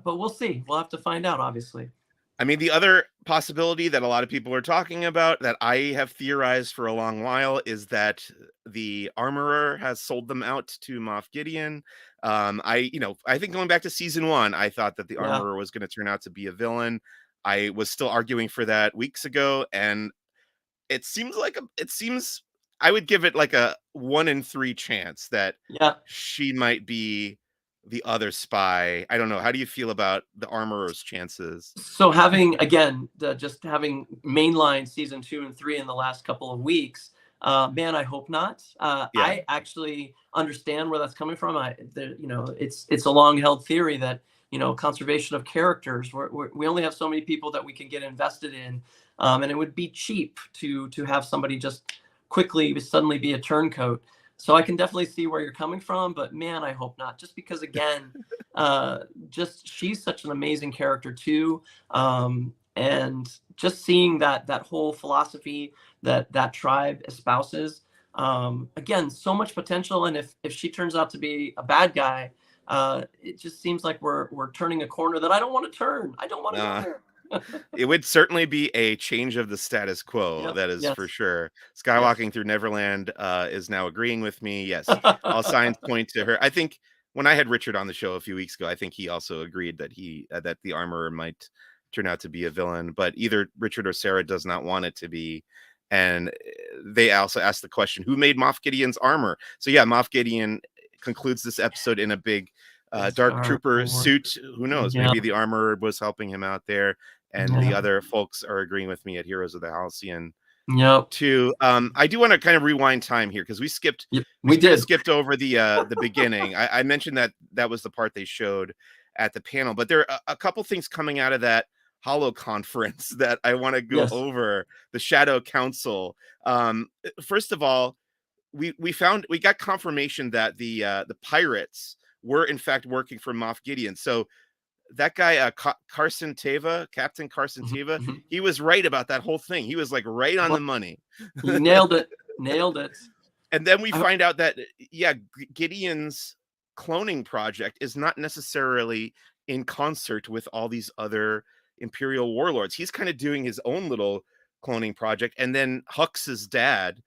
we'll see. We'll have to find out, obviously. I mean, the other possibility that a lot of people are talking about that I have theorized for a long while is that the armorer has sold them out to Moff Gideon. I think going back to season 1, I thought that the Yeah, armorer was going to turn out to be a villain. I was still arguing for that weeks ago, and it seems I would give it like a 1 in 3 chance that yeah. she might be the other spy. I don't know. How do you feel about the armorer's chances? So having again just having mainline season 2 and 3 in the last couple of weeks, man, I hope not. Yeah. I actually understand where that's coming from. It's a long held theory that conservation of characters. We only have so many people that we can get invested in, and it would be cheap to have somebody just quickly suddenly be a turncoat. So I can definitely see where you're coming from, but man, I hope not. Just because again, just she's such an amazing character too, and just seeing that whole philosophy that tribe espouses, again, so much potential. And if she turns out to be a bad guy, it just seems like we're turning a corner that I don't want to turn. I don't want to go Uh, there. it would certainly be a change of the status quo, Yep. that is for Yes. sure. Yes. Skywalking Through Neverland is now agreeing with me. Yes, all signs point to her. I think when I had Richard on the show a few weeks ago, I think he also agreed that that the armorer might turn out to be a villain, but either Richard or Sarah does not want it to be. And they also asked the question, who made Moff Gideon's armor? So yeah, Moff Gideon concludes this episode in a big dark Star trooper Wars. suit. Who knows? Yeah. Maybe the armorer was helping him out there. And the Yeah. other folks are agreeing with me at Heroes of the Halcyon Yep. too. I do want to kind of rewind time here because Yep. we We kind of did. skipped over the beginning. I mentioned that was the part they showed at the panel, but there are a couple things coming out of that Hollow conference that I want to go Yes. over. The Shadow Council. First of all, we got confirmation that the pirates were in fact working for Moff Gideon. So that guy, Carson Teva, Captain Carson Mhm, Teva, mhm. he was right about that whole thing. He was like right on Well, the money. you nailed it. Nailed it. And then we I, find out that yeah, Gideon's cloning project is not necessarily in concert with all these other Imperial warlords. He's kind of doing his own little cloning project, and then Hux's dad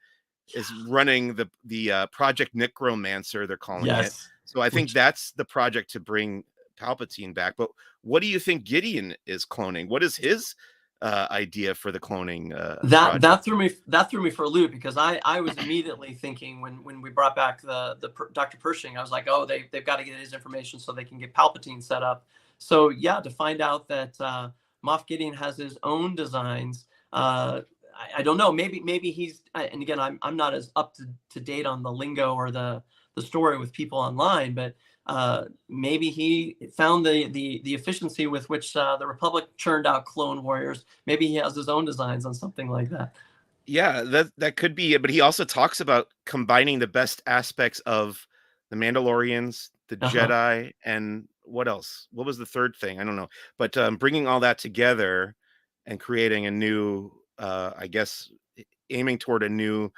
is running the Project Necromancer, they're calling it. yes. So I think Which that's the project to bring Palpatine back. But what do you think Gideon is cloning? What is his idea for the cloning that project? that threw me for a loop, because I was immediately thinking when we brought back Dr. Pershing, I was like, oh, they've got to get his information so they can get Palpatine set up. So yeah, to find out that Moff Gideon has his own designs. I don't know. Maybe he's, and again, I'm not as up to date on the lingo or the story with people online, but maybe he found the efficiency with which the Republic churned out clone warriors. Maybe he has his own designs on something like that. Yeah, that could be it. But he also talks about combining the best aspects of the Mandalorians, the Uh-huh. Jedi, and what else? What was the third thing? I don't know. But bringing all that together and creating a new, I guess, aiming toward a new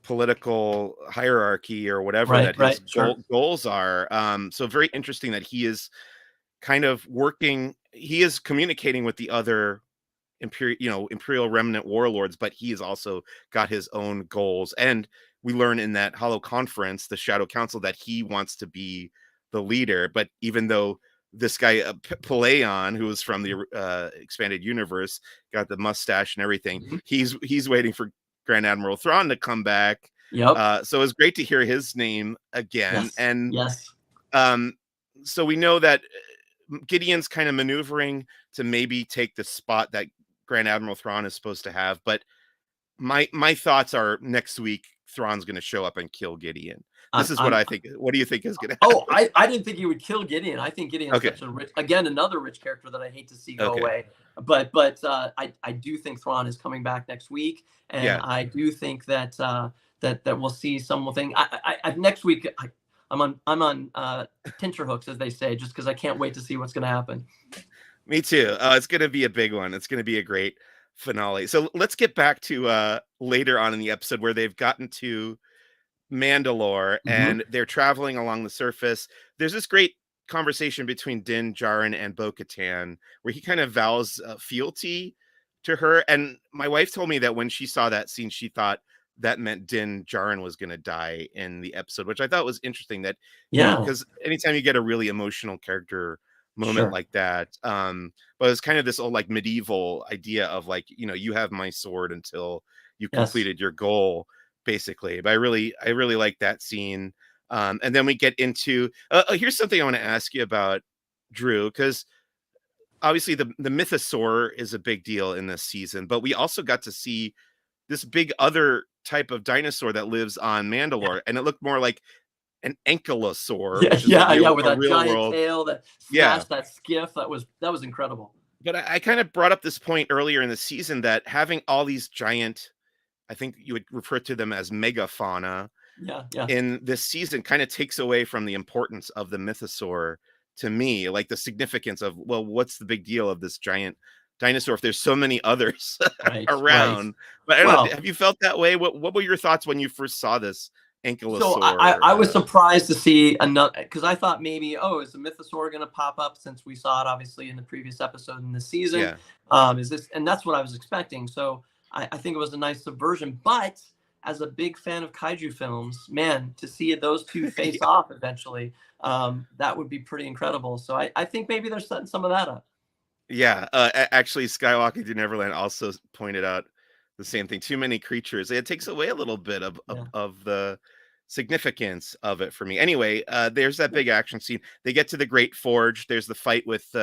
political hierarchy or whatever Right, that his right, sure. goals are. So very interesting that he is kind of working. He is communicating with the other imperial remnant warlords, but he has also got his own goals. And we learn in that hollow conference, the Shadow Council, that he wants to be the leader. But even though this guy Pelayon, who was from the expanded universe, got the mustache and everything, Mhm. he's waiting for Grand Admiral Thrawn to come back. Yep. So it's great to hear his name again. Yes. And Yes. um, so we know that Gideon's kind of maneuvering to maybe take the spot that Grand Admiral Thrawn is supposed to have. But my thoughts are next week Thrawn's going to show up and kill Gideon. This is what I'm I think. What do you think is going to Oh, happen? I didn't think he would kill Gideon. I think Gideon's Okay. such a rich, again, another rich character that I hate to see go Okay. away. I do think Thrawn is coming back next week, and Yeah. I do think that that we'll see something. Next week I'm on tenterhooks, as they say, just because I can't wait to see what's going to happen. Me too. It's going to be a big one. It's going to be a great finale. So let's get back to later on in the episode where they've gotten to Mandalore Hmm. and they're traveling along the surface. There's this great conversation between Din Djarin and Bo-Katan where he kind of vows fealty to her. And my wife told me that when she saw that scene, she thought that meant Din Djarin was going to die in the episode, which I thought was interesting. That Yeah, because anytime you get a really emotional character moment sure. like that, but it's kind of this old like medieval idea of like you have my sword until you Yes. completed your goal basically. But I really like that scene. And then we get into here's something I want to ask you about, Drew, because obviously the mythosaur is a big deal in this season, but we also got to see this big other type of dinosaur that lives on Yeah. Mandalore, and it looked more like an ankylosaur, Yeah, which is yeah, yeah, with a that real giant world. tail that Yeah. smashed that skiff. That was incredible. But I kind of brought up this point earlier in the season that having all these giant, I think you would refer to them as megafauna, Yeah, yeah. in this season kind of takes away from the importance of the mythosaur to me, like the significance of, well, what's the big deal of this giant dinosaur if there's so many others Right, right. around? But I don't know, Well, have you felt that way? What were your thoughts when you first saw this so I, ankylosaur? I was surprised to see another, because I thought maybe, oh, is the mythosaur going to pop up, since we saw it obviously in the previous episode in the season? Yeah. Is this, and that's what I was expecting. So I think it was a nice subversion. But as a big fan of kaiju films, man, to see those two face off eventually, that would be pretty incredible. So I think maybe they're setting some of that up. Yeah, actually, Skywalker to Neverland also pointed out the same thing. Too many creatures. It takes away a little bit of Yeah. the significance of it for me. Anyway, there's that big action scene. They get to the Great Forge. There's the fight with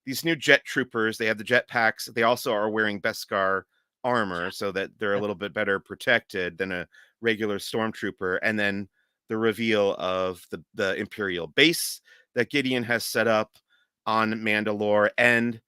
these new jet troopers. They have the jet packs. They also are wearing Beskar armor so that they're a Yeah. little bit better protected than a regular stormtrooper. And then the reveal of the Imperial base that Gideon has set up on Mandalore, and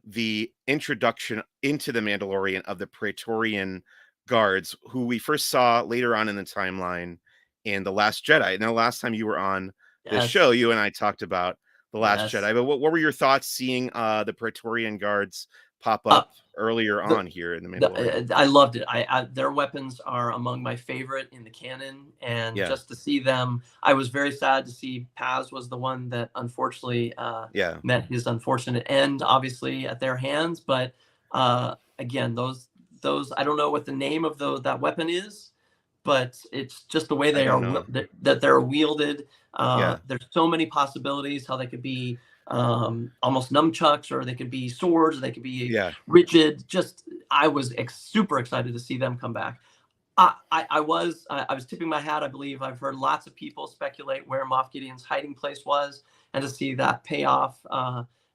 the introduction into the Mandalorian of the Praetorian guards, who we first saw later on in the timeline in The Last Jedi. Now, last time you were on this show, Yes. you and I talked about The Last Yes. Jedi. But what were your thoughts seeing the Praetorian guards pop Uh, up earlier the on here in The Mandalorian? I loved it. Their weapons are among my favorite in the canon, and Yeah, just to see them, I was very sad to see Paz was the one that unfortunately yeah, met his unfortunate end, obviously at their hands. But again, those I don't know what the name of that weapon is, but it's just the way I they don't are know. that they're wielded. Yeah, There's so many possibilities how they could be almost nunchucks, or they could be swords, or they could be yeah, rigid. Just I was super excited to see them come back. I was tipping my hat. I believe I've heard lots of people speculate where Moff Gideon's hiding place was, and to see that payoff.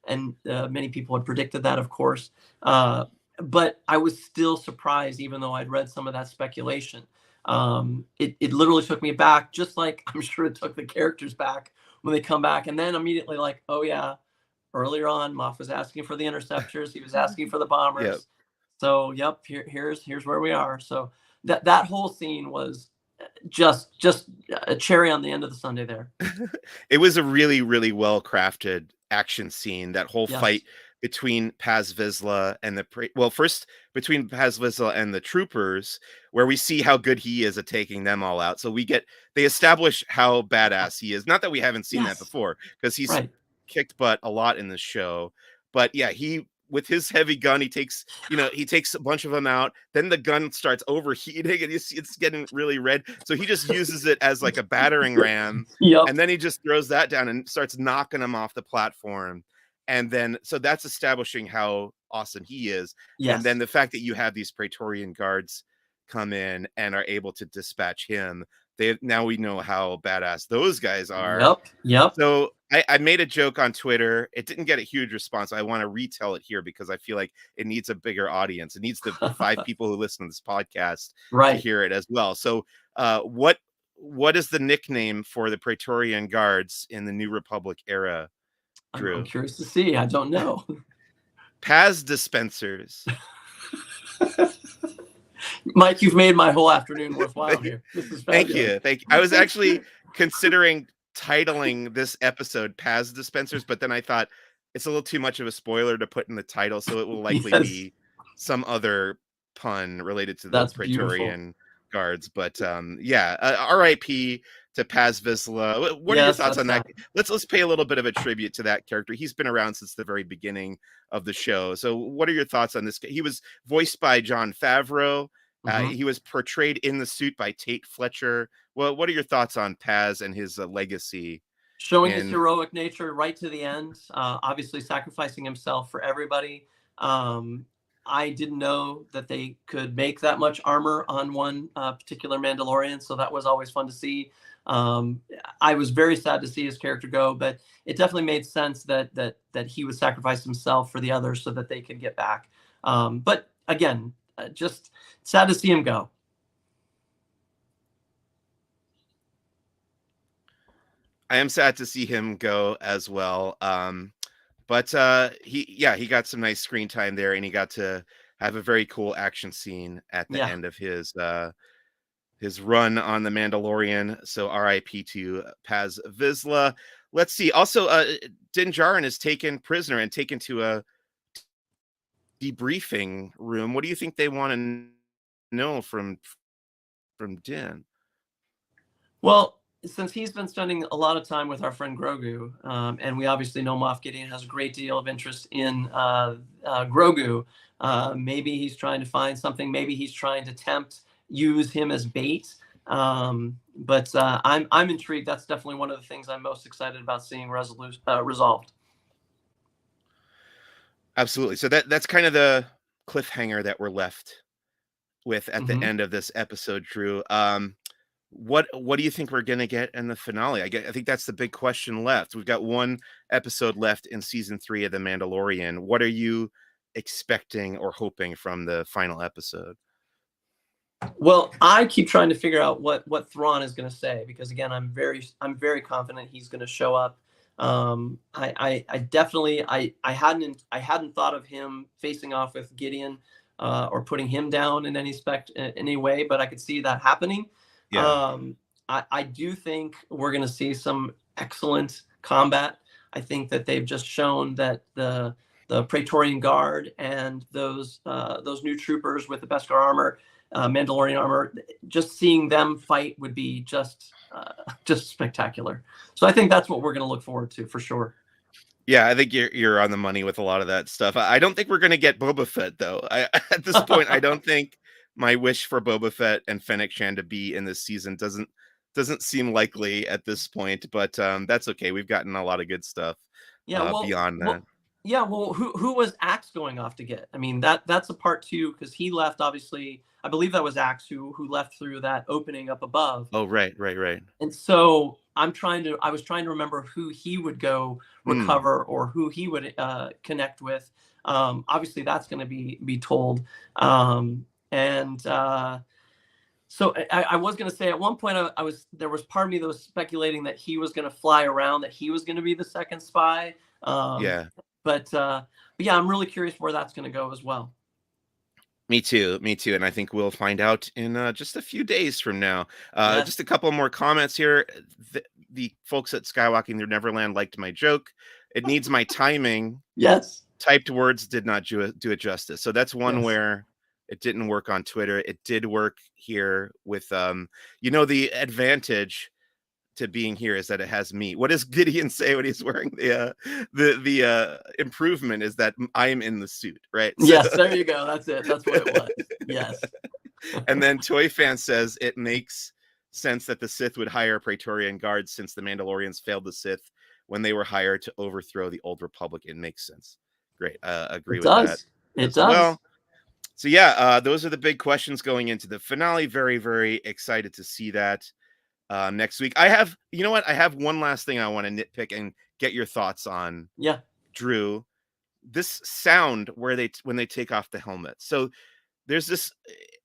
And many people had predicted that, of course. But I was still surprised, even though I'd read some of that speculation. It literally took me back, just like I'm sure it took the characters back when they come back, and then immediately like, oh yeah, earlier on, Moff was asking for the interceptors, he was asking for the yeah. bombers. So yep, here's where we are. So that whole scene was just a cherry on the end of the sundae there. It was a really, really well crafted action scene. That whole Yes. fight between Paz Vizsla and first between Paz Vizsla and the troopers, where we see how good he is at taking them all out. So they establish how badass he is. Not that we haven't seen that Yes. before, because he's Right. kicked butt a lot in this show. But yeah, he with his heavy gun, he takes a bunch of them out. Then the gun starts overheating, and you see it's getting really red. So he just uses it as like a battering ram, Yep. and then he just throws that down and starts knocking them off the platform. And then so that's establishing how awesome he is. And then Yes. the fact that you have these Praetorian guards come in and are able to dispatch him. Now we know how badass those guys are. Yep. Yep. So I made a joke on Twitter. It didn't get a huge response. I want to retell it here because I feel like it needs a bigger audience. It needs the 5 people who listen to this podcast to hear it as well. So what is the nickname for the Praetorian Guards in the New Republic era, Drew? I'm curious to see. I don't know. Paz dispensers. Mike, you've made my whole afternoon worthwhile here. This is fabulous. Thank you. I was actually considering titling this episode Paz dispensers, but then I thought it's a little too much of a spoiler to put in the title, so it will likely be some other pun related to the Praetorian Guards. But R.I.P. to Paz Vizsla. What are your thoughts on that? Let's pay a little bit of a tribute to that character. He's been around since the very beginning of the show. So what are your thoughts on this? He was voiced by Jon Favreau. He was portrayed in the suit by Tate Fletcher. Well, what are your thoughts on Paz and his legacy? Showing his heroic nature right to the end, obviously sacrificing himself for everybody. I didn't know that they could make that much armor on one particular Mandalorian, so that was always fun to see. I was very sad to see his character go, but it definitely made sense that he would sacrifice himself for the others so that they could get back. But again, just sad to see him go. I am sad to see him go as well. But he got some nice screen time there, and he got to have a very cool action scene at the end of his run on the Mandalorian. So R.I.P. to Paz Vizsla. Let's see. Also, Din Djarin is taken prisoner and taken to a debriefing room. What do you think they want to know from Din? Well, since he's been spending a lot of time with our friend Grogu, and we obviously know Moff Gideon has a great deal of interest in Grogu, maybe he's trying to find something. Maybe he's trying to use him as bait. But I'm intrigued. That's definitely one of the things I'm most excited about seeing resolved. Absolutely. So that's kind of the cliffhanger that we're left with at the end of this episode, Drew. What do you think we're gonna get in the finale? I think that's the big question left. We've got one episode left in season 3 of The Mandalorian. What are you expecting or hoping from the final episode? Well, I keep trying to figure out what Thrawn is going to say, because again, I'm very confident he's going to show up. I definitely hadn't thought of him facing off with Gideon or putting him down in any way, but I could see that happening. Yeah. I do think we're going to see some excellent combat. I think that they've just shown that the Praetorian Guard and those new troopers with the Beskar armor, Mandalorian armor, just seeing them fight would be just spectacular. So I think that's what we're going to look forward to for sure. Yeah, I think you're on the money with a lot of that stuff. I don't think we're going to get Boba Fett though. At this point, I don't think my wish for Boba Fett and Fennec Shand to be in this season doesn't seem likely at this point. But that's okay. We've gotten a lot of good stuff. Beyond that. Who was Axe going off to get? I mean, that's a part 2, because he left, obviously. I believe that was Axe who left through that opening up above. Oh, right. And so I was trying to remember who he would go recover or who he would connect with. Obviously that's going to be told. So I was going to say at one point there was part of me that was speculating that he was going to fly around, that he was going to be the second spy. But yeah, I'm really curious where that's going to go as well. Me too, me too, and I think we'll find out in just a few days from now. Just Yes. a couple more comments here. The folks at Skywalking Through Neverland liked my joke. It needs my timing. Yes. Typed words did not do it justice. So that's one Yes. where it didn't work on Twitter. It did work here with the advantage to being here is that it has me. What does Gideon say when he's wearing the improvement is that I am in the suit, right? So Yes, there you go. That's it. That's what it was. Yes. and then Toy Fan says it makes sense that the Sith would hire Praetorian guards since the Mandalorians failed the Sith when they were hired to overthrow the Old Republic. It makes sense. Great. Agree It with that does. It as does. well. So yeah, those are the big questions going into the finale. Very, very excited to see that next week. You know what? I have one last thing I want to nitpick and get your thoughts on, Yeah. Drew. This sound where when they take off the helmet. So there's this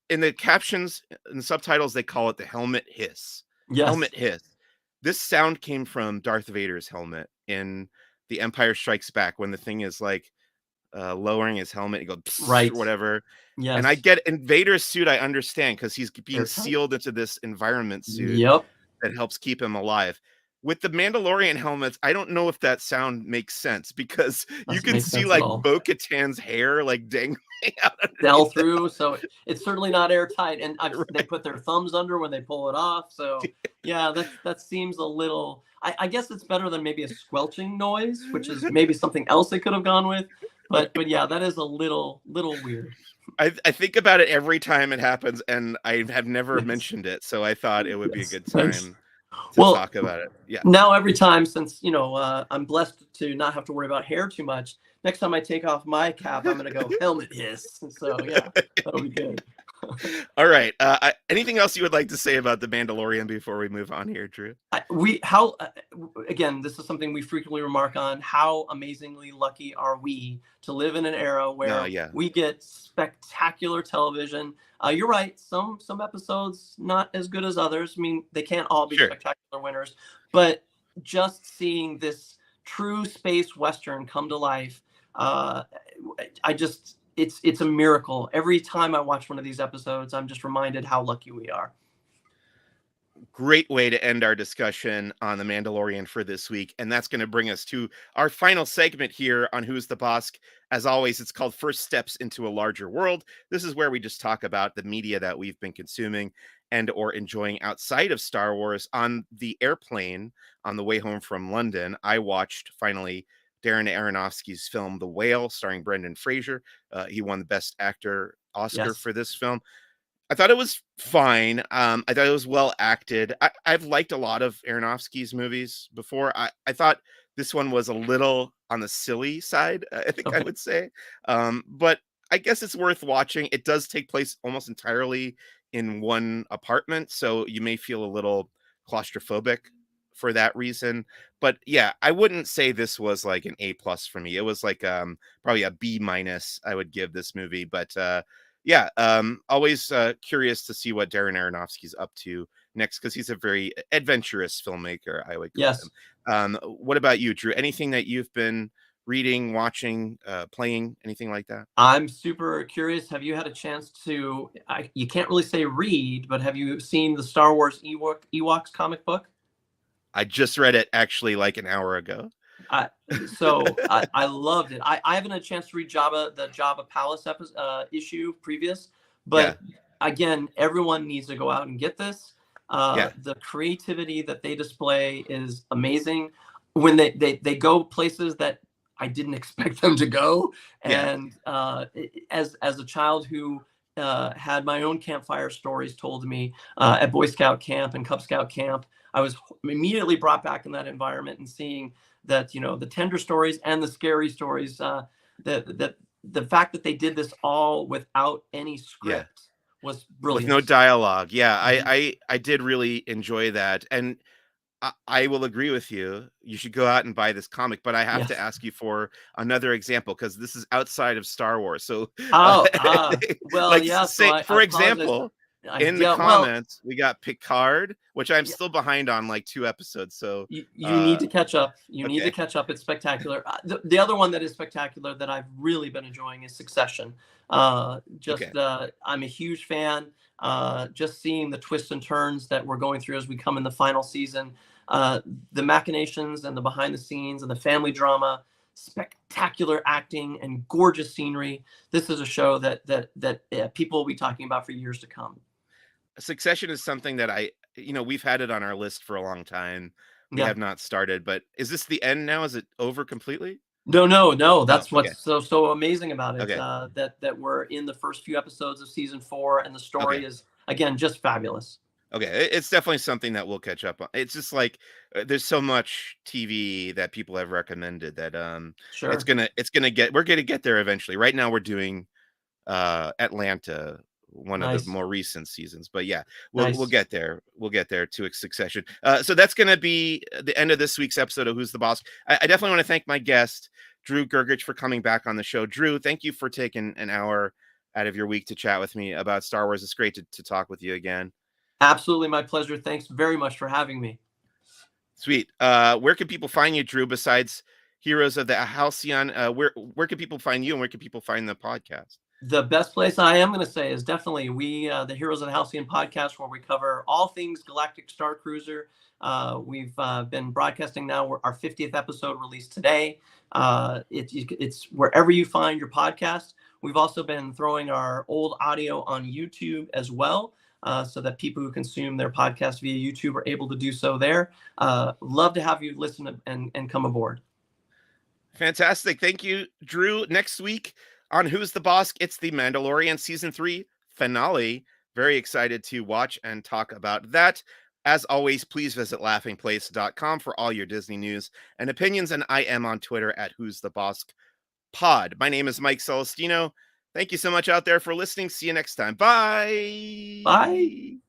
in the captions and subtitles, they call it the helmet hiss. Yes. Helmet hiss. This sound came from Darth Vader's helmet in The Empire Strikes Back when the thing is like lowering his helmet, he goes psst, or Right. whatever. And I Yes. get in Vader's suit, I understand because he's being Airtight. sealed into this environment suit Yep. that helps keep him alive. With the Mandalorian helmets, I don't know if that sound makes sense because you Doesn't can make see sense at like all. Bo-Katan's hair like dangling out Fell underneath. through, so it's certainly not airtight. And they Right. put their thumbs under when they pull it off. So yeah, that seems a little. I guess it's better than maybe a squelching noise, which is maybe something else they could have gone with. But yeah, that is a little weird. I think about it every time it happens, and I have never Yes. mentioned it, so I thought it would be a Yes. good Thanks. time to Well, talk about it. Yeah. now every time, since I'm blessed to not have to worry about hair too much. Next time I take off my cap, I'm gonna go helmet hiss. So yeah, that'll be good. All right. Anything else you would like to say about the Mandalorian before we move on here, Drew? Again, this is something we frequently remark on. How amazingly lucky are we to live in an era No, where yeah. we get spectacular television? You're right. Some episodes not as good as others. I mean, they can't all be Sure. spectacular winners, but just seeing this true space western come to life, it's a miracle. Every time I watch one of these episodes, I'm just reminded how lucky we are. Great way to end our discussion on the Mandalorian for this week. And that's going to bring us to our final segment here on Who's the Bossk. As always, it's called First Steps into a Larger World. This is where we just talk about the media that we've been consuming and or enjoying outside of Star Wars. On the airplane on the way home from London, I watched finally Darren Aronofsky's film The Whale, starring Brendan Fraser. He won the Best Actor Oscar Yes. for this film. I thought it was fine. I thought it was well acted. I've liked a lot of Aronofsky's movies before. I thought this one was a little on the silly side, I think I Okay. would say. But I guess it's worth watching. It does take place almost entirely in one apartment, so you may feel a little claustrophobic for that reason. But yeah, I wouldn't say this was like an A plus for me. It was like probably a B minus I would give this movie. But yeah, always curious to see what Darren Aronofsky's up to next because he's a very adventurous filmmaker, I would call Yes. him. What about you, Drew? Anything that you've been reading, watching, playing, anything like that? I'm super curious. Have you had a chance to? You can't really say read, but have you seen the Star Wars Ewoks comic book? I just read it actually like an hour ago. I loved it. I haven't had a chance to read the Jabba Palace issue previous, Yeah, but again, everyone needs to go out and get this. yeah, The creativity that they display is amazing. When they go places that I didn't expect them to go, yeah. and as a child who had my own campfire stories told to me at Boy Scout camp and Cub Scout camp, I was immediately brought back in that environment and seeing that the tender stories and the scary stories, the fact that they did this all without any Yeah. script was With no brilliant. dialogue. Yeah, Mhm. I did really enjoy that. And I will agree with you. You should go out and buy this comic, but I have to Yes. ask you for another example because this is outside of Star Wars. So, uh, Oh, well, like, yeah. So say I for apologize. example, In the Yeah, well, comments, we got Picard, which I'm yeah, still behind on like 2 episodes. So, you need to catch up. You need to okay. catch up. It's spectacular. The other one that is spectacular that I've really been enjoying is Succession. Okay. I'm a huge fan. Just seeing the twists and turns that we're going through as we come in the final season, uh, the machinations and the behind the scenes and the family drama, spectacular acting and gorgeous scenery. This is a show that people will be talking about for years to come. Succession is something that we've had it on our list for a long time. We Yeah. have not started, but is this the end now? Is it over completely? No, no, no. Oh, That's okay. what's so amazing about it. Okay. That we're in the first few episodes of season 4, and the story Okay. is again just fabulous. Okay. It's definitely something that we'll catch up on. It's just like there's so much TV that people have recommended that Sure, we're gonna get there eventually. Right now we're doing Atlanta, one of the nice, more recent seasons. But yeah, we'll nice. get there. We'll get there to a Succession. So that's going to be the end of this week's episode of Who's the Boss. I definitely want to thank my guest, Drew Grgich, for coming back on the show. Drew, thank you for taking an hour out of your week to chat with me about Star Wars. It's great to talk with you again. Absolutely, my pleasure. Thanks very much for having me. Sweet. Where can people find you, Drew, besides Heroes of the Halcyon? Where can people find you, and where can people find the podcast? The best place I am going to say is definitely the Heroes of the Halcyon podcast, where we cover all things Galactic Star Cruiser. We've been broadcasting now. Our 50th episode released today. It's wherever you find your podcast. We've also been throwing our old audio on YouTube as well, so that people who consume their podcast via YouTube are able to do so there. Love to have you listen and come aboard. Fantastic. Thank you, Drew. Next week on Who's the Boss, it's the Mandalorian season 3 finale. Very excited to watch and talk about that. As always, please visit laughingplace.com for all your Disney news and opinions. And I am on Twitter at Who's the Boss Pod. My name is Mike Celestino. Thank you so much out there for listening. See you next time. Bye. Bye.